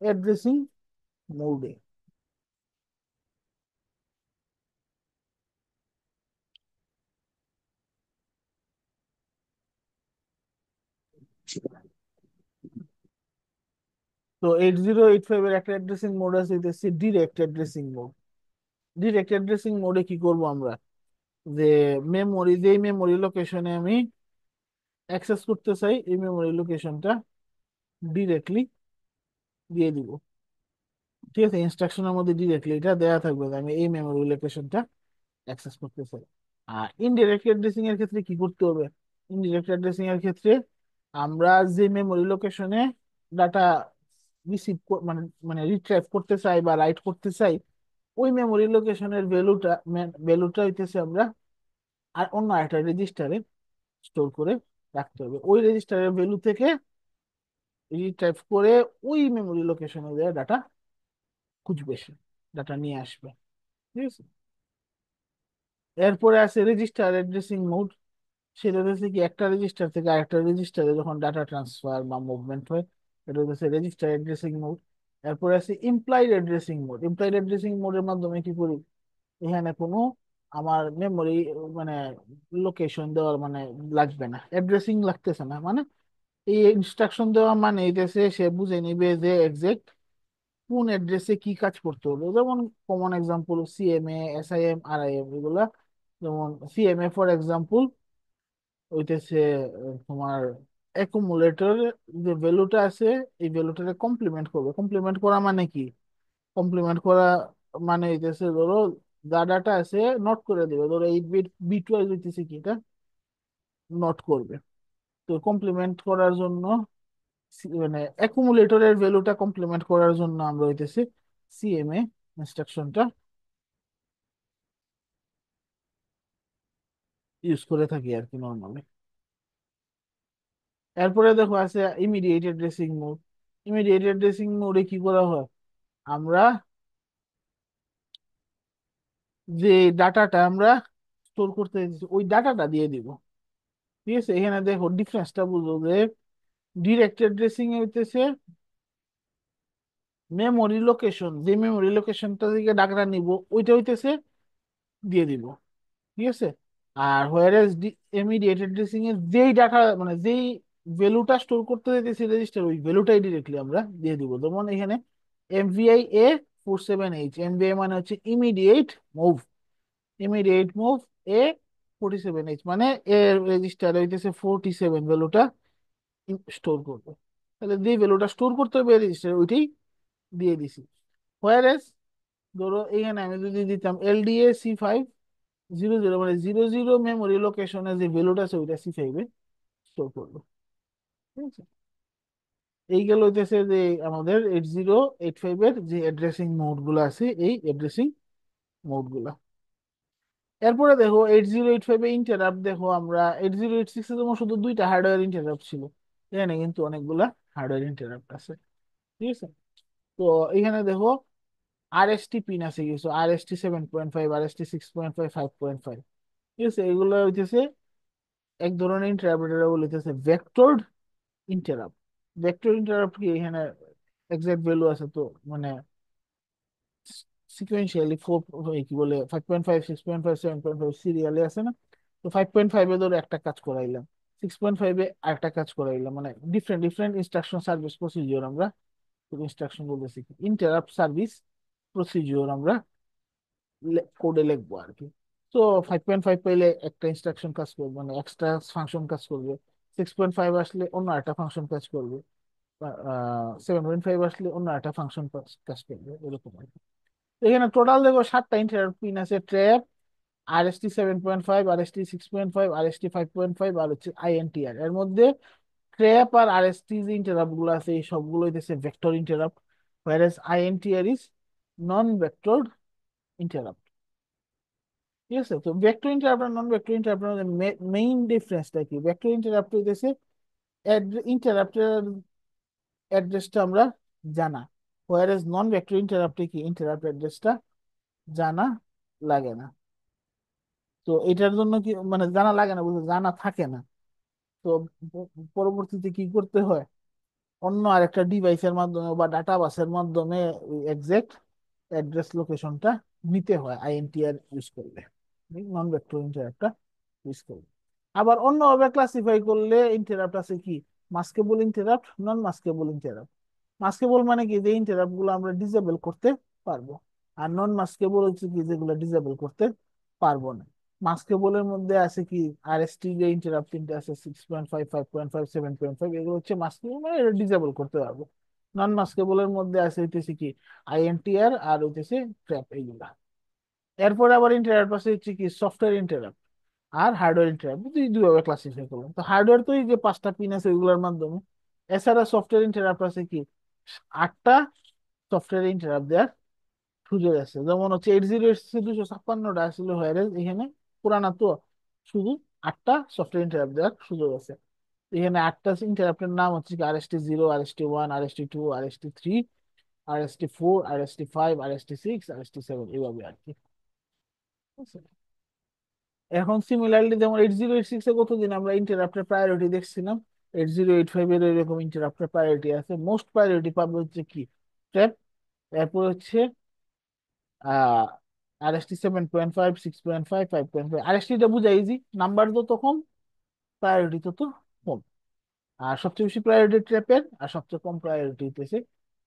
অ্যাড্রেসিং মোডে। তো 8085 এর একটা অ্যাড্রেসিং মোড আছে, হইতেছে direct addressing mode. Direct addressing মোডে কি করব আমরা, যে যেই মেমোরি লোকেশনে আমি অ্যাক্সেস করতে চাই এই মেমোরি লোকেশনটা ডিরেক্টলি দিয়ে দিব। ঠিক আছে, ইনস্ট্রাকশনের মধ্যে ডিরেক্টলি এটা দেওয়া থাকবে যে আমি এই মেমোরি লোকেশনটা অ্যাক্সেস করতে চাই। আর ইনডিরেক্ট অ্যাড্রেসিং এর ক্ষেত্রে কি করতে হবে, ইনডিরেক্ট অ্যাড্রেসিং এর ক্ষেত্রে আমরা যে মেমোরি লোকেশনে ডাটা রিসিভ মানে মানে রিট্রাইভ করতে চাই বা রাইট করতে চাই, ওই মেমোরি লোকেশনের ভ্যালুটা হইতেছে আমরা আর অন্য একটা রেজিস্টারে স্টোর করে রাখতে হবে। ওই রেজিস্টারের ভ্যালু থেকে রিট্রাইভ করে ওই মেমোরি লোকেশনে দেওয়া ডাটা খুঁজবে, সে ডাটা নিয়ে আসবে। ঠিক আছে, এরপরে আছে রেজিস্টার অ্যাড্রেসিং মোড। সেটা হচ্ছে কি, একটা রেজিস্টার থেকে আরেকটা রেজিস্টারে যখন ডাটা ট্রান্সফার বা মুভমেন্ট হয়, এটা হচ্ছে রেজিস্টার অ্যাড্রেসিং মোড। এরপরে আছে employed addressing mode. Employed addressing মোডের মাধ্যমে কি করি, এখানে কোনো আমার মেমোরি মানে লোকেশন দেওয়ার মানে লাগবে না, অ্যাড্রেসিং লাগতেছে না, মানে এই ইনস্ট্রাকশন দেওয়া মানে এটাছে সে বুঝে নিবে যে এক্সাক্ট কোন অ্যাড্রেসে কি কাজ করতে হবে। যেমন কমন এক্সাম্পল সিএমএ, এসআইএম, আরআইএম এগুলা। যেমন সিএমএ ফর এক্সাম্পল হইতেছে তোমার অ্যাকুমুলেটর যে ভ্যালুটা আছে এই ভ্যালুটাকে কমপ্লিমেন্ট করবে। কমপ্লিমেন্ট করা মানে কি, কমপ্লিমেন্ট করা মানে হইতেছে ধরো যা ডাটা আছে নোট করে দেবে, ধরো 8 বিট বিট ওয়াইজ হইতেছে কি এটা নোট করবে। তো কমপ্লিমেন্ট করার জন্য মানে অ্যাকুমুলেটরের ভ্যালুটা কমপ্লিমেন্ট করার জন্য আমরা হইতেছে সিএমএ ইনস্ট্রাকশনটা ইউজ করে থাকি আর কি নর্মালি। এরপরে দেখো আছে immediate addressing mode. Immediate addressing মোডে কি করা হয়, আমরা যে ডাটাটা আমরা স্টোর করতে চাইছি, ওই ডাটাটা দিয়ে দিব। ঠিক আছে, এখানে দেখো ডিফারেন্সটা বুঝো যে ডিরেক্ট অ্যাড্রেসিং এ হইতেছে মেমোরি লোকেশন, যে মেমোরি লোকেশনটা থেকে ডাটাটা নিব ওইটা হইতেছে দিয়ে দিব। ঠিক আছে, আর হোয়ার ইমিডিয়েট অ্যাড্রেসিং এর যেই ডাটা মানে যেই ভ্যালুটা স্টোর করতে চাইতেছি রেজিস্টার, ওই ভ্যালুটাই ডিরেক্টলি আমরা দিয়ে দিব। যেমন এখানে MVI A47H, এমভিআই মানে হচ্ছে immediate move, immediate move A47H মানে এর রেজিস্টার হইতেছে 47 ভ্যালুটা স্টোর করবে। তাহলে যে ভ্যালুটা স্টোর করতে হবে রেজিস্টার ওইটাই দিয়ে দিছি। হোয়ারেস ধরো এখানে আমি যদি দিতাম LDA C500 মানে 00 মেমোরি লোকেশনে যে ভ্যালুটা আছে ওইটা C5 এ স্টোর করবে। ঠিক আছে, এই গেল হইতেছে যে আমাদের 8085 এর যে অ্যাড্রেসিং মোড গুলো আছে, এই অ্যাড্রেসিং মোড গুলা। এরপরে দেখো 8085 এ ইন্টারাপ্ট, দেখো আমরা 8086 এ যেমন শুধু দুইটা হার্ডওয়্যার ইন্টারাপ্ট ছিল, এখানে কিন্তু অনেকগুলা হার্ডওয়্যার ইন্টারাপ্ট আছে। ঠিক আছে, তো এখানে দেখো আরএসটি পিন আছে কিছু, RST 7.5, RST 6.5, 5.5। ঠিক আছে, এগুলো হইতেছে এক ধরনের ইন্টারাপ্ট, এটা বলতেছে ভেক্টরড ইন্টারাপ্ট। ভেক্টর ইন্টারাপ্ট কি, এখানে এক্সাক্ট ভ্যালু আছে তো মানে সিকুয়েন্সিয়ালি ফোর, কি বলে 5.5, 6.5, 7.5 সিরিয়ালে আছে না। তো 5.5 ধরো একটা কাজ করাইলাম, 6.5 আরেকটা কাজ করাইলাম, মানে different different instruction service procedure আমরা, ইনস্ট্রাকশন বলতেছি কি ইন্টারাপ্ট সার্ভিস প্রসিজিওর আমরা কোডে লিখবো আর কি। তো 5.5 পাইলে একটা ইনস্ট্রাকশন কাজ করবে, মানে এক্সট্রা ফাংশন কাজ করবে। 6.5 আসলে অন্য একটা ফাংশন কাজ করবে। 7.5 আসলে অন্য একটা ফাংশন কাজ করবে, এরকম আর কি। এখানে টোটাল দেখো 7টা ইন্টারাপ্ট পিন আছে, ট্র্যাপ, RST 7.5, RST 6.5, RST 5.5 আর হচ্ছে INTR। এর মধ্যে ট্র্যাপ আর RST যে ইন্টারাপ্ট গুলো আছে এই সবগুলো হইতেছে vector interrupt, whereas INTR is non vector interrupt. ঠিক আছে, তো ভেক্টর ইন্টারাপ্ট আর নন ভেক্টর ইন্টারাপ্ট মেইন ডিফারেন্সটা কি, ভেক্টর ইন্টারাপ্ট হইতেছে ইন্টারাপ্টের অ্যাড্রেসটা আমরা জানা, whereas নন ভেক্টর ইন্টারাপ্টে কি ইন্টারাপ্ট অ্যাড্রেসটা জানা লাগে না। তো এটার জন্য কি মানে জানা লাগে না বলতে জানা থাকে না। তো পরবর্তীতে কি করতে হয়, অন্য আরেকটা ডিভাইসের মাধ্যমে বা ডাটা বাসের মাধ্যমে এক্সাক্ট অ্যাড্রেস লোকেশনটা নিতে হয় আইএনটিআর ইউজ করলে, নন ভেক্টর ইন্টারাপ্টটা ইউজ করলে। আবার অন্যভাবে ক্লাসিফাই করলে ইন্টারাপ্ট আছে কি, মাস্কেবল ইন্টারাপ্ট, নন মাস্কেবল ইন্টারাপ্ট। মাস্কেবল মানে কি, যে ইন্টারাপ্ট গুলো আমরা ডিসেবল করতে পারবো, আর নন মাস্কেবল হচ্ছে কি যেগুলো ডিসেবল করতে পারবো না। মাস্কেবলের মধ্যে আছে কি, আরএসটি যে ইন্টারাপ্ট তিনটে আছে, 6.5, 5.5, 7.5, এগুলো হচ্ছে মাস্কেবল, মানে এটা ডিসেবল করতে পারবো। নন মাস্কেবলের মধ্যে আছে হইতেছে কি, আইএনটিআর আর হইতেছে ট্র্যাপ, এইগুলা। এরপরে আবার ইন্টারাপ্ট আছে হচ্ছে কি সফটওয়্যার ইন্টারাপ্ট আর হার্ডওয়্যার ইন্টারাপ্ট, দুইভাবে ক্লাসিফাই করলাম। তো হার্ডওয়্যার তো এই যে 5টা পিন আছে ওইগুলোর মাধ্যমে। এছাড়া সফটওয়্যার ইন্টারাপ্ট আছে কি 8টা সফটওয়্যার ইন্টারাপ্ট দেওয়ার সুযোগ আছে। যেমন হচ্ছে 8086 256টা আসলে হয়ে এখানে পুরানা তো, শুধু 8টা সফটওয়্যার ইন্টারাপ্ট দেওয়ার সুযোগ আছে। এখানে 8টা ইন্টারাপ্টের নাম হচ্ছে কি RST 0, RST 1, RST 2, RST 3, RST 4, RST 5, RST 6, RST 7, এইভাবে আর কি। ঠিক আছে? এখন সিমিলারলি যেমন 8086 এ কতদিন আমরা ইন্টারাপ্টের প্রায়োরিটি দেখছিলাম, 8085 এর এরকম ইন্টারাপ্টের প্রায়োরিটি আছে। মোস্ট প্রায়োরিটি পাবে হচ্ছে কি ট্র্যাপ, এরপর হচ্ছে RST 7.5, 6.5, 5.5। RST-টা বুঝা ইজি, নাম্বার যত কম প্রায়োরিটি তত কম। আর সবচেয়ে বেশি প্রায়োরিটি ট্র্যাপের, আর সবচেয়ে কম প্রায়োরিটি হইতেছে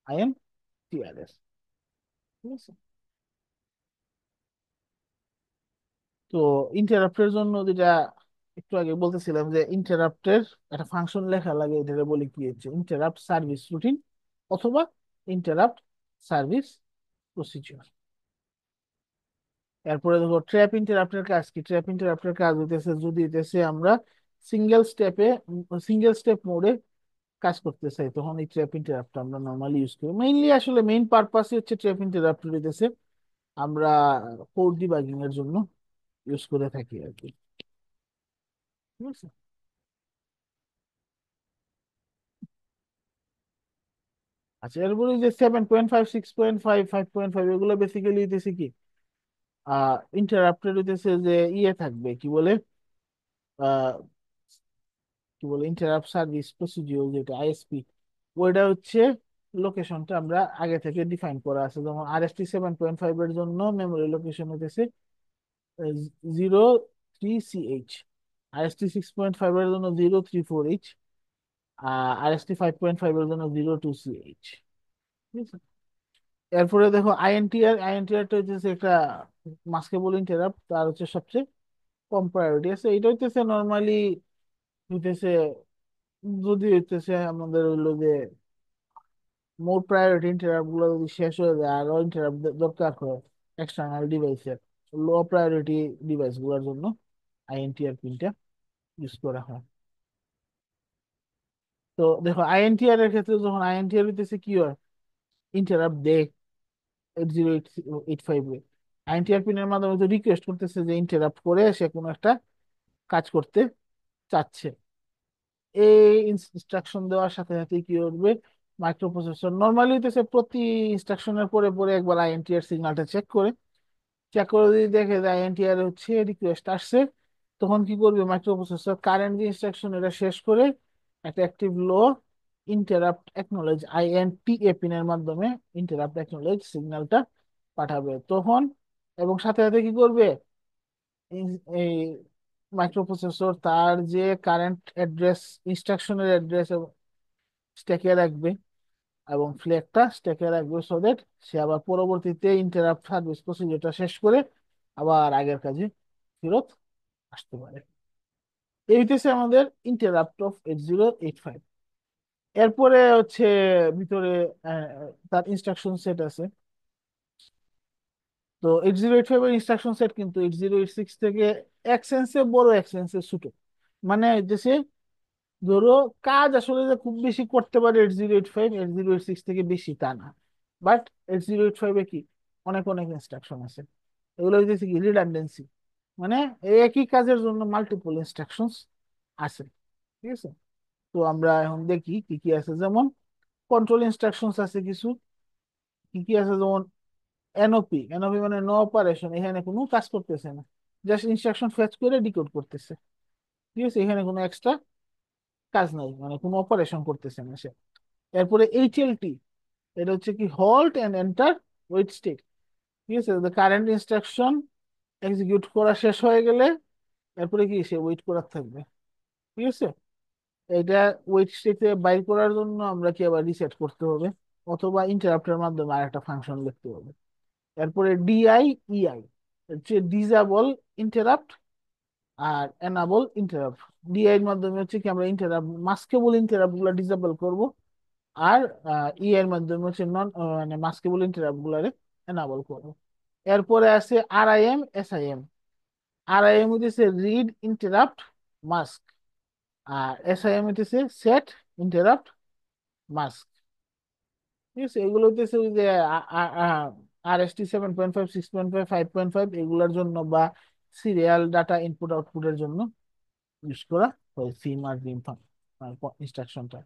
INTRS। ঠিক আছে? তো ইন্টারাপ্টের জন্য যেটা একটু আগে বলতেছিলাম, যে ইন্টারাপ্টের একটা ফাংশন লেখা লাগে, এটা বলি কি হচ্ছে ইন্টারাপ্ট সার্ভিস রুটিন অথবা ইন্টারাপ্ট সার্ভিস প্রসিজিওর। এরপরে দেখো ট্র্যাপ ইন্টারাপ্টের কাজ কি, ট্র্যাপ ইন্টারাপ্টের কাজ হইতেছে যদি হইতেছে আমরা সিঙ্গেল স্টেপ মোডে কাজ করতে চাই, তখন এই ট্র্যাপ ইন্টারাপ্ট আমরা নর্মালি ইউজ করি। মেইনলি আসলে মেইন পারপাসই হচ্ছে ট্র্যাপ ইন্টারাপ্ট হইতেছে আমরা কোড ডিবাগিং এর জন্য ইউজ করে থাকি আর কি। ঠিক আছে? আচ্ছা, এরপরে যে 7.5, 6.5, 5.5, এগুলো বেসিক্যালি হইতেছে কি ইন্টারাপ্টেড হইতেছে যে ইয়ে থাকবে কি বলে, আহ কি বলে ইন্টারাপ্ট সার্ভিস প্রসিডিওর, যেটা ISP, ওইটা হচ্ছে লোকেশনটা আমরা আগে থেকে ডিফাইন করা আছে। যেমন RST 7.5 এর জন্য মেমোরি লোকেশন হইতেছে 0, 3 CH, RST 6.5 এর জন্য 0, 3, 4H, RST 5.5 এর জন্য 0, 2, CH। ঠিক আছে? এরপরে দেখো আইএনটিআরটা হচ্ছে একটা মাস্কেবল ইন্টারাপ্ট, তার হচ্ছে সবচেয়ে কম প্রায়োরিটি আছে। এটা হইতেছে নর্মালি হইতেছে যদি হইতেছে আমাদের হইলো যে মোর প্রায়োরিটি ইন্টারাপ্ট গুলো যদি শেষ হয়ে যায় আর ইন্টারাপ্ট দরকার হয় এক্সটার্নাল ডিভাইসের, লো প্রায়োরিটি ডিভাইস গুলোর জন্য আইএনটিআর পিনটা ইউজ করা হয়। তো দেখো আইএনটিআর এর ক্ষেত্রে যখন আইএনটিআর হইতেছে কি হয়, ইন্টারাপ্ট দেয় 8085 এ, আইএনটিআর পিনের মাধ্যমে তো রিকোয়েস্ট করতেছে যে ইন্টারাপ্ট করে সে কোনো একটা কাজ করতে চাচ্ছে। এই ইনস্ট্রাকশন দেওয়ার সাথে সাথে কি করবে, মাইক্রোপ্রসেসর নর্মালি হইতেছে প্রতি ইনস্ট্রাকশনের পরে পরে একবার আইএনটিআর সিগন্যালটা চেক করে, চেক করে যদি দেখে যে আইএনটিআর হচ্ছে রিকোয়েস্ট আসছে, তখন কি করবে মাইক্রোপ্রসেসর কারেন্ট যে ইনস্ট্রাকশন এটা শেষ করে একটা অ্যাক্টিভ লো ইন্টারাপ্ট অ্যাকনলেজ INTA পিনের মাধ্যমে ইন্টারাপ্ট অ্যাকনলেজ সিগন্যালটা পাঠাবে তখন। এবং সাথে সাথে কি করবে, এই মাইক্রোপ্রসেসর তার যে কারেন্ট অ্যাড্রেস, ইনস্ট্রাকশনের অ্যাড্রেস স্ট্যাকে রাখবে এবং ফ্ল্যাগটা স্ট্যাকে রাখবে, সো দ্যাট সে আবার পরবর্তীতে ইন্টারাপ্ট সার্ভিস প্রসিডিওরটা শেষ করে আবার আগের কাজে ফেরত আসতে পারে। এই হইতেছে আমাদের ইন্টারাপ্ট অফ 8085। এরপরে হচ্ছে ভিতরে আহ, তার ইনস্ট্রাকশন সেট আছে। তো 8085 এর ইনস্ট্রাকশন সেট কিন্তু 8086 থেকে এক সেন্সে বড়, এক সেন্সে ছোট। মানে হইতেছে ধরো কাজ আসলে যে খুব বেশি করতে পারে 8085 8086 থেকে বেশি তা না, বাট 8085 এ কি অনেক অনেক ইনস্ট্রাকশন আছে। এগুলো হইতেছে কি রিডান্ডেন্সি, মানে এই একই কাজের জন্য মাল্টিপল ইনস্ট্রাকশনস আছে। ঠিক আছে? তো আমরা এখন দেখি কি কি আছে। যেমন কন্ট্রোল ইনস্ট্রাকশনস আছে কিছু, কি কি আছে, যেমন এনওপি, এনওপি মানে নো অপারেশন, এখানে কোনো কাজ করতেছে না, জাস্ট ইনস্ট্রাকশন ফেচ করে ডিকোড করতেছে। ঠিক আছে, এখানে কোনো এক্সট্রা কাজ নাই, মানে কোনো অপারেশন করতেছে না সে। এরপরে এইচএলটি, এটা হচ্ছে কি halt and enter wait state. ঠিক আছে, কারেন্ট ইনস্ট্রাকশন এক্সিকিউট করা শেষ হয়ে গেলে এরপরে কি সে ওয়েট করার থাকবে। ঠিক আছে, এটা ওয়েট স্টেটে বাইর করার জন্য আমরা কি আবার রিসেট করতে হবে, অথবা ইন্টারাপ্টের মাধ্যমে আরেকটা ফাংশন লিখতে হবে। এরপরে ডিআই ইআই হচ্ছে ডিজাবল ইন্টারাপ্ট আর এনাবল ইন্টারাপ্ট। ডিআই এর মাধ্যমে হচ্ছে কি আমরা ইন্টারাপ্ট, মাস্কেবল ইন্টারাপ্ট গুলা ডিসেবল করব, আর ই এর মাধ্যমে হচ্ছে নন মানে মাস্কেবল ইন্টারাপ্ট গুলারে এনাবল করব। এরপরে আছে আরআইএম এসআইএম। আরআইএম হইতেছে রিড ইন্টারাপ্ট মাস্ক, আর এসআইএম হইতেছে সেট ইন্টারাপ্ট মাস্ক। ঠিক আছে, এগুলো হইতেছে ওই যে আরএসটি 7.5, 6.5, 5.5 এগুলোর জন্য, বা সিরিয়াল ডাটা ইনপুট আউটপুটের জন্য ইউজ করা হয় সিম আর বিম ইনস্ট্রাকশনটা।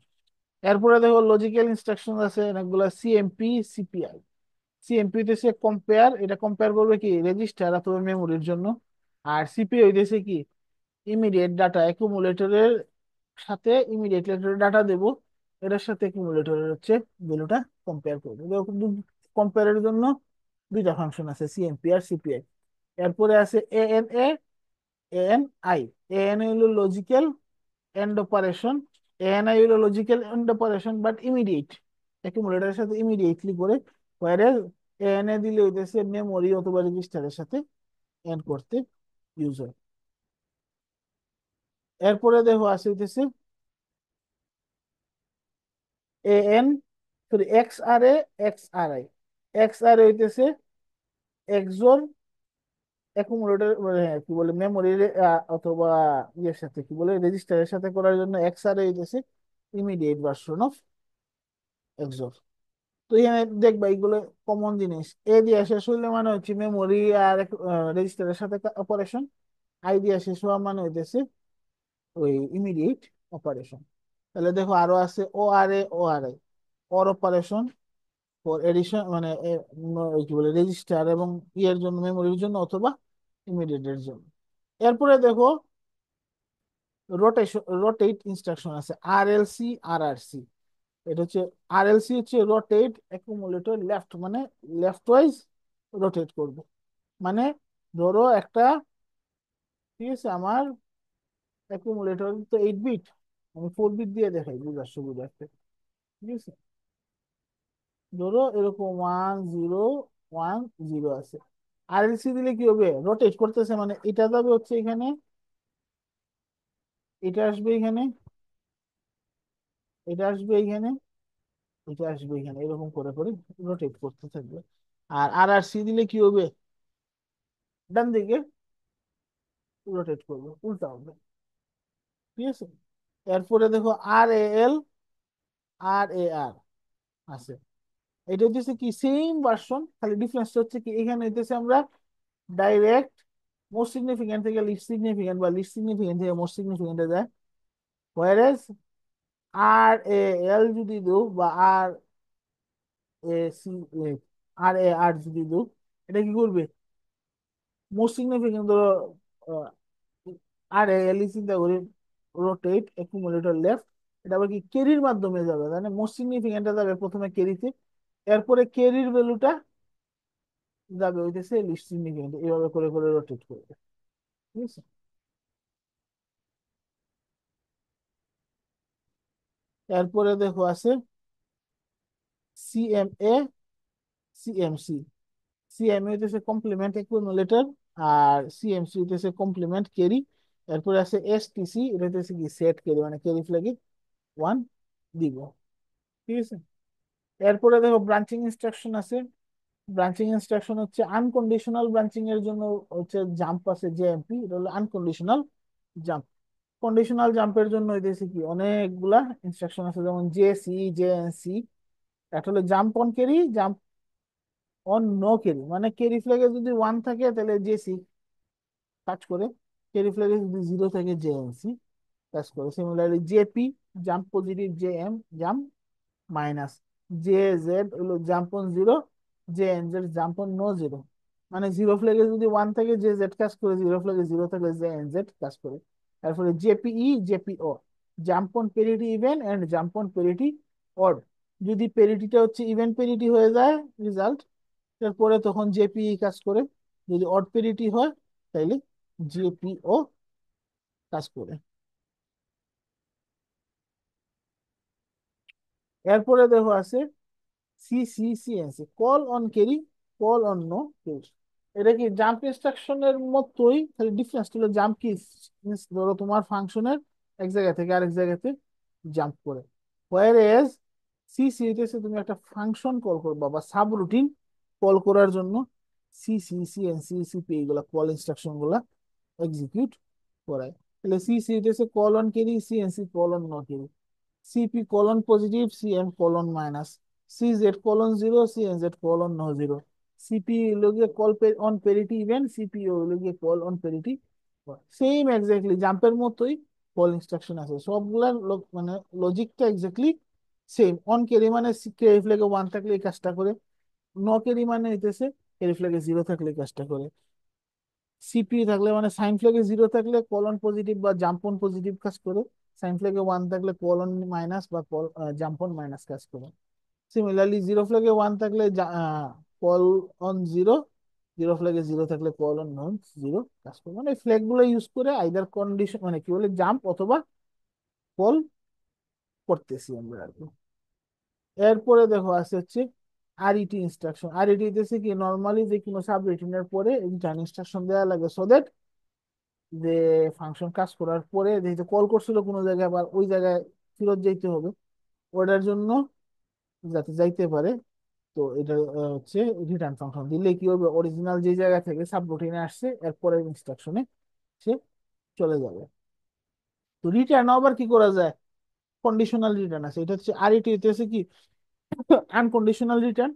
এরপরে দেখো লজিক্যাল ইনস্ট্রাকশন আছে অনেকগুলো, সিএমপি সিপিআই। সিএমপি হইতেছে কম্পেয়ার, এটা কম্পেয়ার করবে কি রেজিস্টার অথবা মেমোরির জন্য। আর সিপিআই হইতেছে কি ইমিডিয়েট ডাটা অ্যাকুমুলেটরের সাথে ইমিডিয়েটলি ডাটা দেব, এটার সাথে অ্যাকুমুলেটরের হচ্ছে ভ্যালুটা কম্পেয়ার করবো। কম্পেয়ারের জন্য দুইটা ফাংশন আছে, সিএমপি আর সিপিআই। এরপরে আছে এএনএ, এএনআই। এএনএ হলো লজিক্যাল এন্ড অপারেশন, এএনআই হলো logical AND operation but immediate, অ্যাকুমুলেটরের সাথে ইমিডিয়েটলি করে। হোয়ারেজ এএনএ দিলে হইতেছে মেমোরি অথবা রেজিস্টারের সাথে এন্ড করতে ইউজ হয়। এরপরে দেখো আছে হইতেছে AN, sorry X R A, X R I. X R হইতেছে এক্সোর অ্যাকুমুলেটর, হ্যাঁ কি বলে মেমোরির অথবা ইয়ের সাথে কি বলে রেজিস্টারের সাথে করার জন্য এক্স আর হইতেছে ইমিডিয়েট ভার্সন অফ এক্সোর। তো এখানে দেখবা এইগুলো কমন জিনিস। এ দিয়ে শেষ হইলে মানে হচ্ছে মেমোরি আর রেজিস্টারের সাথে অপারেশন, আই দিয়ে শেষ হওয়া মানে হইতেছে ওই ইমিডিয়েট অপারেশন। তাহলে দেখো আরো আছে O R A, O R I, OR operation for addition মানে কি বলে রেজিস্টার এবং ইয়ের জন্য মেমোরির জন্য অথবা ইমিডিয়েটের জন্য। এরপরে দেখো রোটেশন, রোটেট ইনস্ট্রাকশন আছে আর এল সি আর আর সি। এটা হচ্ছে আর এল সি হচ্ছে রোটেট অ্যাকুমুলেটর লেফট, মানে লেফট ওয়াইজ রোটেট করবে। মানে ধরো একটা, ঠিক আছে আমার অ্যাকুমুলেটর তো 8 বিট, আমি 4 বিট দিয়ে দেখাই বুঝার সুবিধার্থে। ঠিক আছে, ধরো এরকম 1 0 1 0 আছে, আরএলসি দিলে কি হবে, রোটেট করতেছে মানে এটা যাবে হচ্ছে এখানে, এটা আসবে এখানে, এটা আসবে এখানে, এটা আসবে এখানে, এরকম করে করে রোটেট করতে থাকবে। আর আর আর সি দিলে কি হবে, ডান দিকে রোটেট করবে, উল্টা হবে। ঠিক আছে, এরপরে দেখো আর এ এল, আর এ আর আছে। এটা হচ্ছে কি সেম ভার্সন, খালি ডিফারেন্স হচ্ছে কি এখানে হইতেছে আমরা ডাইরেক্ট মোস্ট সিগনিফিকেন্ট থেকে লিস্ট সিগনিফিকেন্ট, বা লিস্ট সিগনিফিকেন্ট থেকে মোস্ট সিগনিফিকেন্টে যায়। হোয়ারেস আর এ এল যদি দিও, বা আর এ সি, আর এ আর যদি দিও, এটা কি করবে মোস্ট সিগনিফিকেন্ট, ধরো আর এ এল চিন্তা করি রোটেট অ্যাকুমুলেটর লেফট, এটা আবার কি কেরির মাধ্যমে যাবে, মানে মোস্ট সিগনিফিকেন্টটা যাবে প্রথমে কেরিতে, এরপরে কেরির ভ্যালুটা যাবে হইতেছে লিস্ট সিগনিফিকেন্ট, এইভাবে করে করে রোটেট করবে। ঠিক আছে, এরপরে দেখো আছে সিএমএ, সিএমসি। সিএমএ হইতেছে কমপ্লিমেন্ট অ্যাকুমুলেটর, আর সিএমসি হইতেছে কমপ্লিমেন্ট ক্যারি। এরপরে আছে এসটিসি, এটা হইতেছে কি সেট ক্যারি, মানে ক্যারি ফ্ল্যাগে 1 দিব। ঠিক আছে, এরপরে দেখো ব্রাঞ্চিং ইনস্ট্রাকশন আছে। ব্রাঞ্চিং ইনস্ট্রাকশন হচ্ছে আনকন্ডিশনাল ব্রাঞ্চিং এর জন্য হচ্ছে জাম্প আছে জেএমপি, এটা হলো আনকন্ডিশনাল জাম্প। কন্ডিশনাল জাম্পের জন্য হইতেছে কি অনেকগুলা ইনস্ট্রাকশন আছে, যেমন জেসি, জেএনসি। একটা হলো jump on carry, jump on no carry, মানে ক্যারি ফ্ল্যাগে যদি 1 থাকে তাহলে জেসি কাজ করে, ক্যারি ফ্ল্যাগে যদি 0 থাকে জেএনসি কাজ করে। Similarly JP, jump positive, J M jump minus, J Z হলো jump on 0, J N Z jump on no zero, মানে জিরো ফ্ল্যাগে যদি ওয়ান থাকে জে জেড কাজ করে, জিরো ফ্ল্যাগে জিরো থাকলে জে এন জেড কাজ করে। তারপরে JPE JPO, jump on parity even and jump on parity odd. যদি পেরিটিটা হচ্ছে ইভেন পেরিটি হয়ে যায় রেজাল্ট, তারপরে তখন জেপিই কাজ করে। যদি অড পেরিটি হয় তাইলে জেপিও কাজ করে। এরপরে দেখো আছে CC CNC, call on carry, call on no carry. এটা কি জাম্প ইনস্ট্রাকশনের মতোই, খালি ডিফারেন্স হলো জাম্প কি ধরো তোমার ফাংশনের এক জায়গা থেকে আরেক জায়গাতে জাম্প করে। হোয়ার এজ সিসি হইতেছে তুমি একটা ফাংশন কল করবা বা সাব রুটিন কল করার জন্য সিসিসিএনসি সিপি এগুলা কল ইনস্ট্রাকশন গুলা এক্সিকিউট করায়। তাহলে সিসি হইতেছে call on carry, CNC call on no carry, CP colon positive, CM colon minus, CZ colon zero, CNZ colon no zero, CP লোগে call on parity even, CPO লোগে call on parity. Same exactly জাম্পের মতোই কল ইনস্ট্রাকশন আছে সবগুলার, মানে লজিকটা এক্স্যাক্টলি সেম। অন ক্যারি মানে ক্যারি ফ্ল্যাগে ওয়ান থাকলে এই কাজটা করে, নো ক্যারি মানে হইতেছে ক্যারি ফ্ল্যাগে জিরো থাকলে এই কাজটা করে, সিপি থাকলে মানে সাইন ফ্ল্যাগে জিরো থাকলে কলন পজিটিভ বা জাম্প অন পজিটিভ কাজ করে, সাইন ফ্ল্যাগে ওয়ান থাকলে কলন মাইনাস বা জাম্প অন মাইনাস কাজ করে। সিমিলারলি জিরো ফ্ল্যাগে ওয়ান থাকলে কল অন জিরো, জিরো ফ্ল্যাগে জিরো থাকলে কল অন নন জিরো কাজ করে। মানে ফ্ল্যাগ গুলো ইউজ করে আইদার কন্ডিশন মানে কি বলে জাম্প অথবা কল করতেছি আমরা আর কি। এরপরে দেখো আছে হচ্ছে আরইটি ইনস্ট্রাকশন। আরইটি দিতেছে কি নর্মালি যে কোনো সাব রুটিনের পরে রিটার্ন ইনস্ট্রাকশন দেওয়া লাগে সো দ্যাট যে ফাংশন কাজ করার পরে যেহেতু কল করছিল কোনো জায়গায় আবার ওই জায়গায় ফেরত যাইতে হবে, ওটার জন্য যাতে যাইতে পারে। তো এটা হচ্ছে রিটার্ন ফাংশন দিলে কি হবে, অরিজিনাল যে জায়গা থেকে সাবরুটিনে আসছে এরপরে ইনস্ট্রাকশনে সে চলে যাবে। তো রিটার্ন আবার কি করা যায়, কন্ডিশনাল রিটার্ন আছে, এটা হচ্ছে আরইটি হচ্ছে কি আনকন্ডিশনাল রিটার্ন।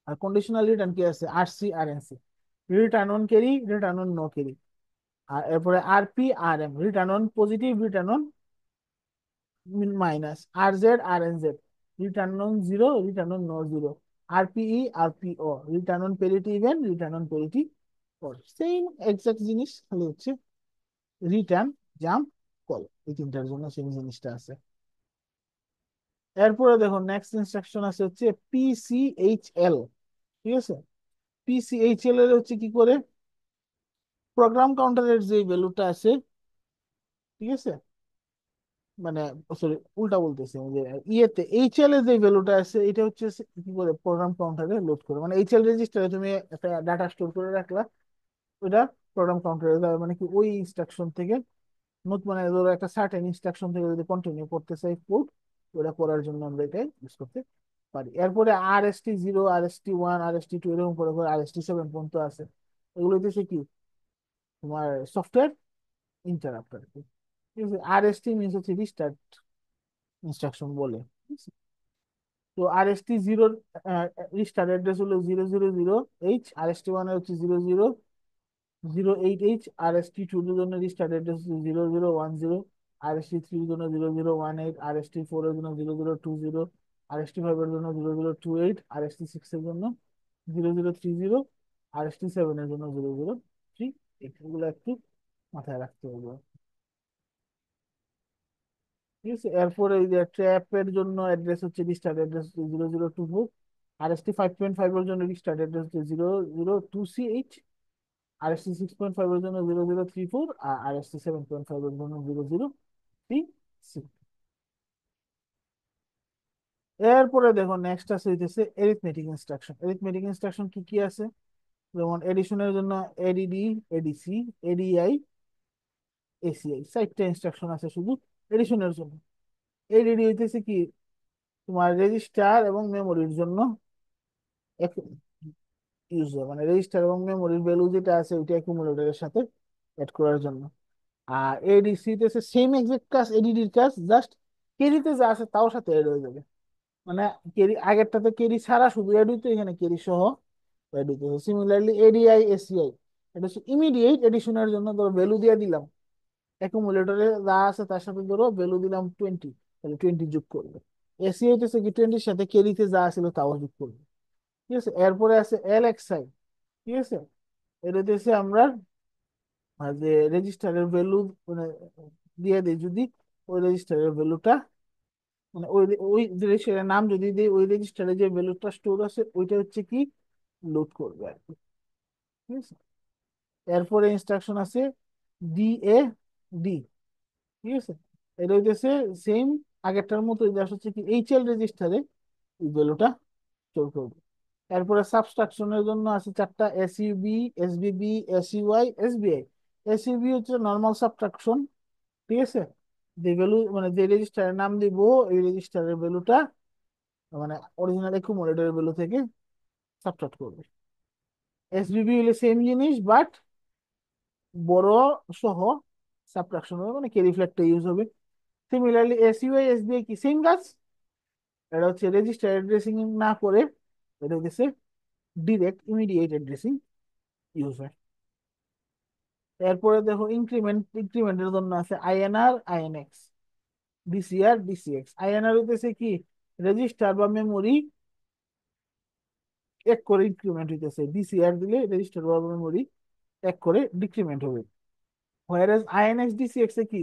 আর কন্ডিশনাল রিটার্ন কি আছে আরসি আর NC, return on carry, return on no carry. আর এরপরে আরপি আর M, return on positive, return on minus, R Z R N Z, return on zero, return on no zero, RPE RPO, return on parity even, return on parity odd. Same exact জিনিস, খালি হচ্ছে রিটার্ন জাম্প কল এই তিনটার জন্য সেম জিনিসটা আছে। এরপরে দেখো নেক্সট ইনস্ট্রাকশন আছে হচ্ছে পিসিএইচএল। ঠিক আছে, পিসিএইচএল এর হচ্ছে কি করে, প্রোগ্রাম কাউন্টারের যে ভ্যালুটা আছে, ঠিক আছে, মানে সরি উল্টা বলতেছি যে ইয়েতে এইচএল এর যে ভ্যালুটা আছে এটা হচ্ছে কি করে প্রোগ্রাম কাউন্টারে লোড করে, মানে এইচএল রেজিস্টারে তুমি একটা ডাটা স্টোর করে রাখলা, ওইটা প্রোগ্রাম কাউন্টারে যাবে, মানে কি ওই ইনস্ট্রাকশন থেকে নতুন মানে ধরো একটা সার্টেন ইনস্ট্রাকশন থেকে যদি কন্টিনিউ করতে চাই কোড, ওটা করার জন্য আমরা এটা ইউজ করতে পারি। এরপরে RST 0, RST 1, RST 2 এরকম করে করে RST 7 পর্যন্ত আছে। এগুলো হচ্ছে কি তোমার সফটওয়্যার ইন্টারাপ্ট আর কি। ঠিক আছে, RST মিনস হচ্ছে রিস্টার্ট ইনস্ট্রাকশন বলে। তো RST 0 রিস্টার্ট অ্যাড্রেস হলো 000H, RST 1 এর হচ্ছে 0008H, RST 2 এর জন্য রিস্টার্ট অ্যাড্রেস হচ্ছে 0010, RST 3 এর জন্য 0018, RST 4 এর জন্য 0020, RST 5 এর জন্য 0028, RST 6 এর জন্য 0030, RST 7 এর জন্য 0038। এগুলো একটু মাথায় রাখতে হবে। ঠিক আছে, এরপরে এই যে ট্র্যাপের জন্য অ্যাড্রেস হচ্ছে রিস্টার্ট অ্যাড্রেস হচ্ছে 0024, RST 5.5 এর জন্য রিস্টার্ট অ্যাড্রেস হচ্ছে 0002CH, RST 6.5 এর জন্য 0034, আর RST 7.5 এর জন্য 0036। এরপরে দেখো নেক্সট আছে হইতেছে এরিথমেটিক ইনস্ট্রাকশন। এরিথমেটিক ইনস্ট্রাকশন কি কি আছে, যেমন এডিশনের জন্য এডিডি, এডিসি, এডিআই, এসিআই, 4টা ইনস্ট্রাকশন আছে শুধু এডিশনের জন্য। এডিডি হইতেছে কি তোমার রেজিস্টার এবং মেমোরির জন্য ইউজ হয়, মানে রেজিস্টার এবং মেমোরির ভ্যালু যেটা আছে ওইটা অ্যাকুমুলেটরের সাথে অ্যাড করার জন্য। আর এডিসি তে সেম এক্সাক্ট কাজ, এডিডির কাজ, জাস্ট কেরিতে যা আছে তাও সাথে অ্যাড হয়ে যাবে। মানে কেরি আগেরটাতে কেরি ছাড়া শুধু অ্যাড হইতো, এখানে কেরি সহ অ্যাড হইতো। সিমিলারলি এডিআই এসিআই, এটা হচ্ছে ইমিডিয়েট এডিশনের জন্য ধরো ভ্যালু দিয়ে দিলাম, অ্যাকুমুলেটরে যা আছে তার সাথে ধরো ভ্যালু দিলাম 20, তাহলে 20 যোগ করবে। এসিআই হইতেছে কি 20 এর সাথে কেরিতে যা ছিল তাও যোগ করবে। ঠিক আছে। এরপরে আছে এল এক্স আই। ঠিক আছে, এটা হচ্ছে আমরা যে রেজিস্টারের ভ্যালু মানে দিয়ে দিই যদি, ওই রেজিস্টারের ভ্যালুটা মানে ওই ওই রেজিস্টারের নাম যদি দিই, ওই রেজিস্টারে যে ভ্যালুটা স্টোর আছে ওইটা হচ্ছে কি লোড করবে আর কি। ঠিক আছে। এরপরে ইনস্ট্রাকশন আছে ডি এ ডি। ঠিক আছে, এটা হইতেছে সেম আগেরটার মতো, জাস্ট হচ্ছে কি এইচ এল রেজিস্টারে এই ভ্যালুটা স্টোর করবে। এরপরে সাবট্রাকশনের জন্য আছে চারটা, এসইউবি, এসবিবি, এসইউআই, এসবিআই। এসইউবি হচ্ছে নর্মাল সাবট্রাকশন। ঠিক আছে, যে ভ্যালু মানে যে রেজিস্টারের নাম দিব এই রেজিস্টারের ভ্যালুটা মানে অরিজিনাল একুমুলেটরের ভ্যালু থেকে সাবট্রাক্ট করবে। এসবিবি হলে সেম জিনিস বাট বড় সহ সাবট্রাকশন হবে, মানে ক্যারি ফ্ল্যাগটা ইউজ হবে। সিমিলারলি এসইউআই, এসবিআই কি সেম কাজ, এটা হচ্ছে রেজিস্টার অ্যাড্রেসিং না করে এটা হচ্ছে ডিরেক্ট ইমিডিয়েট অ্যাড্রেসিং ইউজ হয়। এরপরে দেখো ইনক্রিমেন্ট, ইনক্রিমেন্টের জন্য আছে INR, INX, DCR, DCX. INR হইতেছে কি রেজিস্টার বা মেমোরি এক করে ইনক্রিমেন্ট হইতেছে, ডিসিআর দিলে রেজিস্টার বা মেমোরি এক করে ডিক্রিমেন্ট হবে। হোয়ারেজ আইএনএক্স, ডিসিএক্স এ কি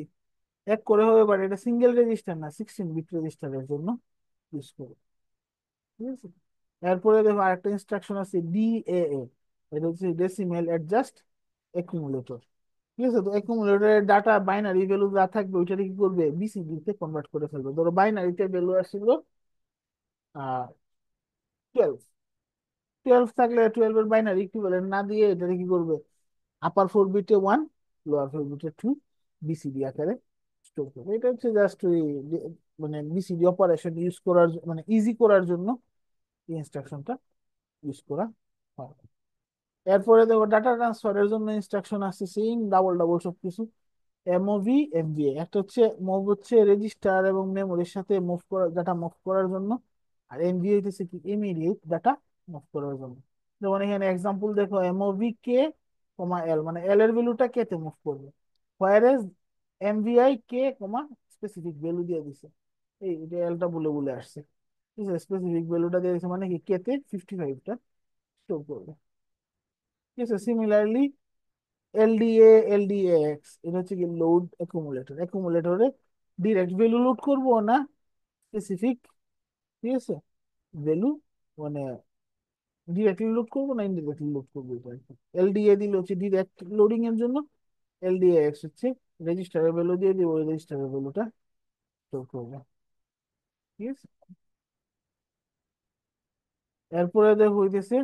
এক করে হবে, বাট এটা সিঙ্গেল রেজিস্টার না, 16 বিট রেজিস্টারের জন্য ইউজ করে। ঠিক আছে। এরপরে দেখো আরেকটা ইনস্ট্রাকশন আছে ডিএএ, এটা হচ্ছে ডেসিমেল অ্যাডজাস্ট অ্যাকুমুলেটর। ঠিক আছে, তো অ্যাকুমুলেটরের ডাটা বাইনারি ভ্যালু যা থাকবে ওইটা কি করবে বিসিডি তে কনভার্ট করে ফেলবে। ধরো বাইনারিতে ভ্যালু আসছিল 12, 12 থাকলে 12 এর বাইনারি ইকুইভ্যালেন্ট না দিয়ে এটা কি করবে আপার 4 বিটে 1, লোয়ার 4 বিটে 2 বিসিডি আকারে স্টোর করবে। এটা হচ্ছে জাস্ট ওই মানে বিসিডি অপারেশন ইউজ করার মানে ইজি করার জন্য এই ইনস্ট্রাকশনটা ইউজ করা হয়। এরপরে দেখো ডাটা ট্রান্সফারের জন্য ইনস্ট্রাকশন আছে সেম ডাবল ডাবল সবকিছু। MOV, MVA. একটা হচ্ছে মুভ হচ্ছে রেজিস্টার এবং মেমোরির সাথে মুভ করা ডাটা মুভ করার জন্য, আর এমভিএ হইতেছে কি ইমিডিয়েট ডাটা মুভ করার জন্য। যেমন এখানে এক্সাম্পল দেখো, এমওভি কে কমা এল, মানে এল এর ভ্যালুটা কে তে মুভ করবে, হোয়ারেজ এমভিআই কে কমা স্পেসিফিক ভ্যালু দিয়ে দিছে, এই এটা এলটা বলে বলে আসছে। ঠিক আছে, স্পেসিফিক ভ্যালুটা দিয়ে দিছে মানে কি কে তে 55টা স্টোর করবে। ঠিক আছে, সিমিলারলি এলডিএ, এলডিএক্স, এটা হচ্ছে কি লোড অ্যাকুমুলেটর। অ্যাকুমুলেটরে ডিরেক্ট ভ্যালু লোড করবো না স্পেসিফিক, ঠিক আছে ভ্যালু মানে ডিরেক্টলি লোড করবো না ইনডিরেক্টলি লোড করবো, এটা আর কি। এলডিএ দিলে হচ্ছে ডিরেক্ট লোডিং এর জন্য, এলডিএক্স হচ্ছে রেজিস্টারের ভ্যালু দিয়ে দিব, ওই রেজিস্টারের ভ্যালুটা স্টোর করবো। ঠিক আছে। এরপরে দেখো হইতেছে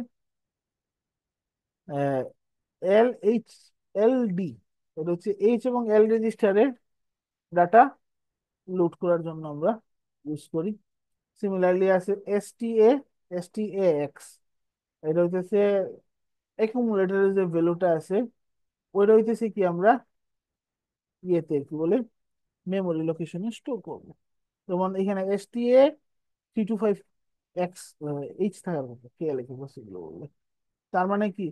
এল এইচ এল ডি, এটা হচ্ছে এইচ এবং এল রেজিস্টারের ডাটা লোড করার জন্য আমরা ইউজ করি। সিমিলারলি আছে এসটিএ, এসটিএএক্স, এটা হইতেছে অ্যাকুমুলেটরের যে ভ্যালুটা আছে ওইটা হইতেছে কি আমরা ইয়েতে কি বলে মেমোরি লোকেশনে স্টোর করবো। যেমন এখানে এসটিএ 325 এক্স এইচ থাকার কথা, কে লিখে বসে এগুলো বললে, তার মানে কি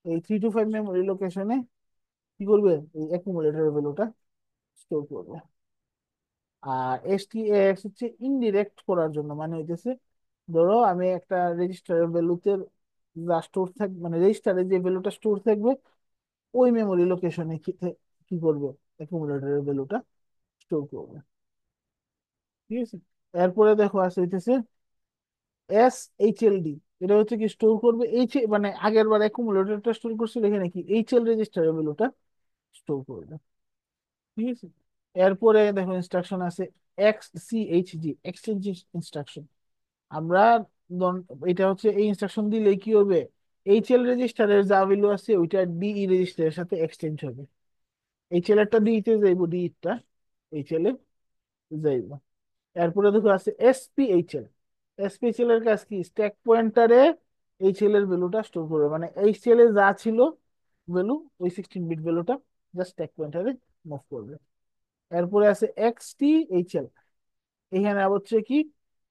এই 325 মেমোরি লোকেশনে কি করবে এই অ্যাকুমুলেটরের ভ্যালুটা স্টোর করবে। আর এসটিএক্স হচ্ছে ইনডিরেক্ট করার জন্য, মানে হইতেছে ধরো আমি একটা রেজিস্টারের ভ্যালুতে যা স্টোর থাকবে মানে রেজিস্টারে যে ভ্যালুটা স্টোর থাকবে ওই মেমোরি লোকেশনে কি কি করবে অ্যাকুমুলেটরের ভ্যালুটা স্টোর করবে। ঠিক আছে। এরপরে দেখো আছে হইতেছে এস এইচ এল ডি, এটা হচ্ছে কি স্টোর করবে এইচ মানে আগের বার অ্যাকুমুলেটরটা স্টোর করছিল, এখানে কি এইচ এল রেজিস্টারের ভ্যালুটা স্টোর করবে। ঠিক আছে। এরপরে দেখো ইনস্ট্রাকশন আছে X C H G, exchange instruction. আমরা এটা হচ্ছে এই ইনস্ট্রাকশন দিলে কি হবে এইচ এল রেজিস্টারের যা ভ্যালু আছে ওইটা ডিই রেজিস্টারের সাথে এক্সচেঞ্জ হবে। এইচ এল এরটা ডি তে যাইব, ডি টা এইচ এল এ যাইব। এরপরে দেখো আছে এসপিএইচএল। এসপিএইচএল এর কাজ কি স্ট্যাক পয়েন্টারে এইচএল এর ভ্যালুটা স্টোর করবে, মানে এইচএল এ যা ছিল ভ্যালু ওই 16 বিট ভ্যালুটা জাস্ট স্ট্যাক পয়েন্টারে মুভ করবে। এরপরে আছে এক্সটিএইচএল, এখানে আবার হচ্ছে কি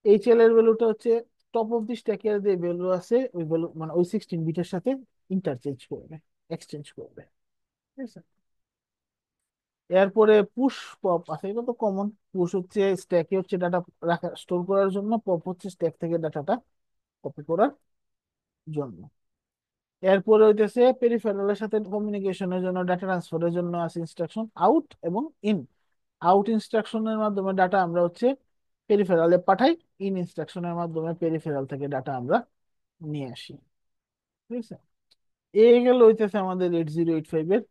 এইচএল এর ভ্যালুটা হচ্ছে টপ অফ দি স্ট্যাকের যে ভ্যালু আছে ওই ভ্যালু মানে ওই 16 বিটের সাথে ইন্টারচেঞ্জ করবে, এক্সচেঞ্জ করবে। ঠিক আছে। এরপরে পুশ পপ আছে, এটা তো কমন। পুশ হচ্ছে স্ট্যাকে হচ্ছে ডাটা রাখা স্টোর করার জন্য, পপ হচ্ছে স্ট্যাক থেকে ডাটাটা কপি করার জন্য। এরপরে হইতেছে পেরিফেরালের সাথে কমিউনিকেশনের জন্য, ডাটা ট্রান্সফারের জন্য আছে ইনস্ট্রাকশন আউট এবং ইন। আউট ইনস্ট্রাকশনের মাধ্যমে ডাটা আমরা হচ্ছে পেরিফেরালে পাঠাই, ইন ইনস্ট্রাকশনের মাধ্যমে পেরিফেরাল থেকে ডাটা আমরা নিয়ে আসি। ঠিক আছে, এই গেল হইতেছে আমাদের 8085 এর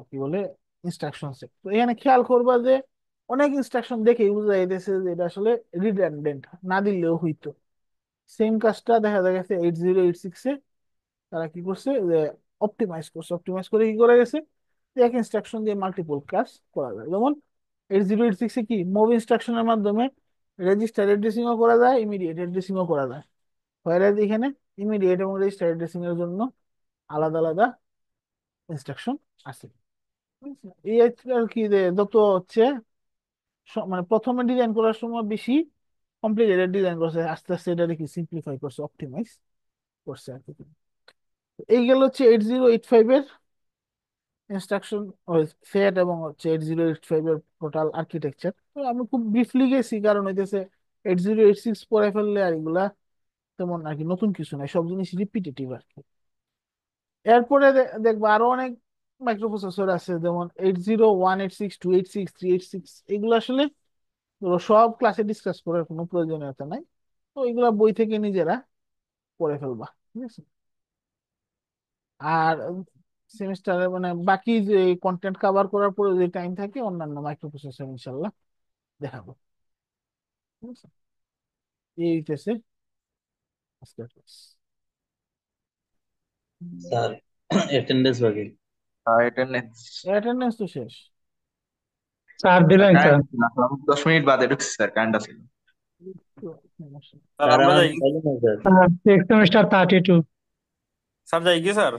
কি বলে ইনস্ট্রাকশন সেট। তো এখানে খেয়াল করবা যে অনেক ইনস্ট্রাকশন দেখে বোঝা যাইতেছে যে এটা আসলে রিডান্ডেন্ট, না দিলেও হইতো। সেম কাজটা দেখা গেছে 8086 এ তারা কি করছে যে অপটিমাইজ করছে। অপটিমাইজ করে কি করে গেছে যে এক ইনস্ট্রাকশন দিয়ে মাল্টিপল কাজ করা যায়। যেমন 8086 এ কি মুভ ইনস্ট্রাকশনের মাধ্যমে রেজিস্টার এড্রেসিং ও করা যায়, ইমিডিয়েট এড্রেসিং ও করা যায়। হোয়ারাজ এখানে ইমিডিয়েট এবং রেজিস্টার এড্রেসিং এর জন্য আলাদা আলাদা ইনস্ট্রাকশন আছে। বুঝছো? এই আর কি যে যত হচ্ছে মানে প্রথমে ডিজাইন করার সময় বেশি কমপ্লিকেটেড ডিজাইন করছে, আস্তে আস্তে এটা কি সিম্পলিফাই করছে, অপটিমাইজ করছে আর কি। তো এই গেল হচ্ছে 8085 এর ইনস্ট্রাকশন সেট এবং হচ্ছে 8085 এর টোটাল আর্কিটেকচার। তো আমি খুব ব্রিফলি গেছি, কারণ হইতেছে 8086 পড়ে ফেললে আর এগুলা তেমন আর কি নতুন কিছু নাই, সব জিনিস রিপিটেটিভ আর কি। এরপরে দেখবো আরো অনেক মাইক্রোপ্রসেসর আছে, যেমন 801862 86 386। এগুলো আসলে ধরো সব ক্লাসে ডিসকাস করার কোনো প্রয়োজনীয়তা নাই, তো এগুলা বই থেকে নিজেরা পড়ে ফেলবা। ঠিক আছে, আর সেমিস্টারে মানে বাকি যে কন্টেন্ট কভার করার পরে যে টাইম থাকে অন্যান্য মাইক্রোপ্রসেসর ইনশাল্লাহ দেখাবো। ঠিক আছে, এই হইতেছে আজকের ক্লাস। স্যার অ্যাটেন্ডেন্স বাকি। অ্যাটেন্ডেন্স অ্যাটেন্ডেন্স তো শেষ। স্যার দিলেন স্যার। কারেন্ট ছিল না, আমি 10 মিনিট বাদে ঢুকছি স্যার, কারেন্ট ছিল। একটু সমস্যা। স্যার স্যার আমরা আমার যাই। মোবাইলে নাই স্যার। Six semester 32। স্যার যাই কি স্যার?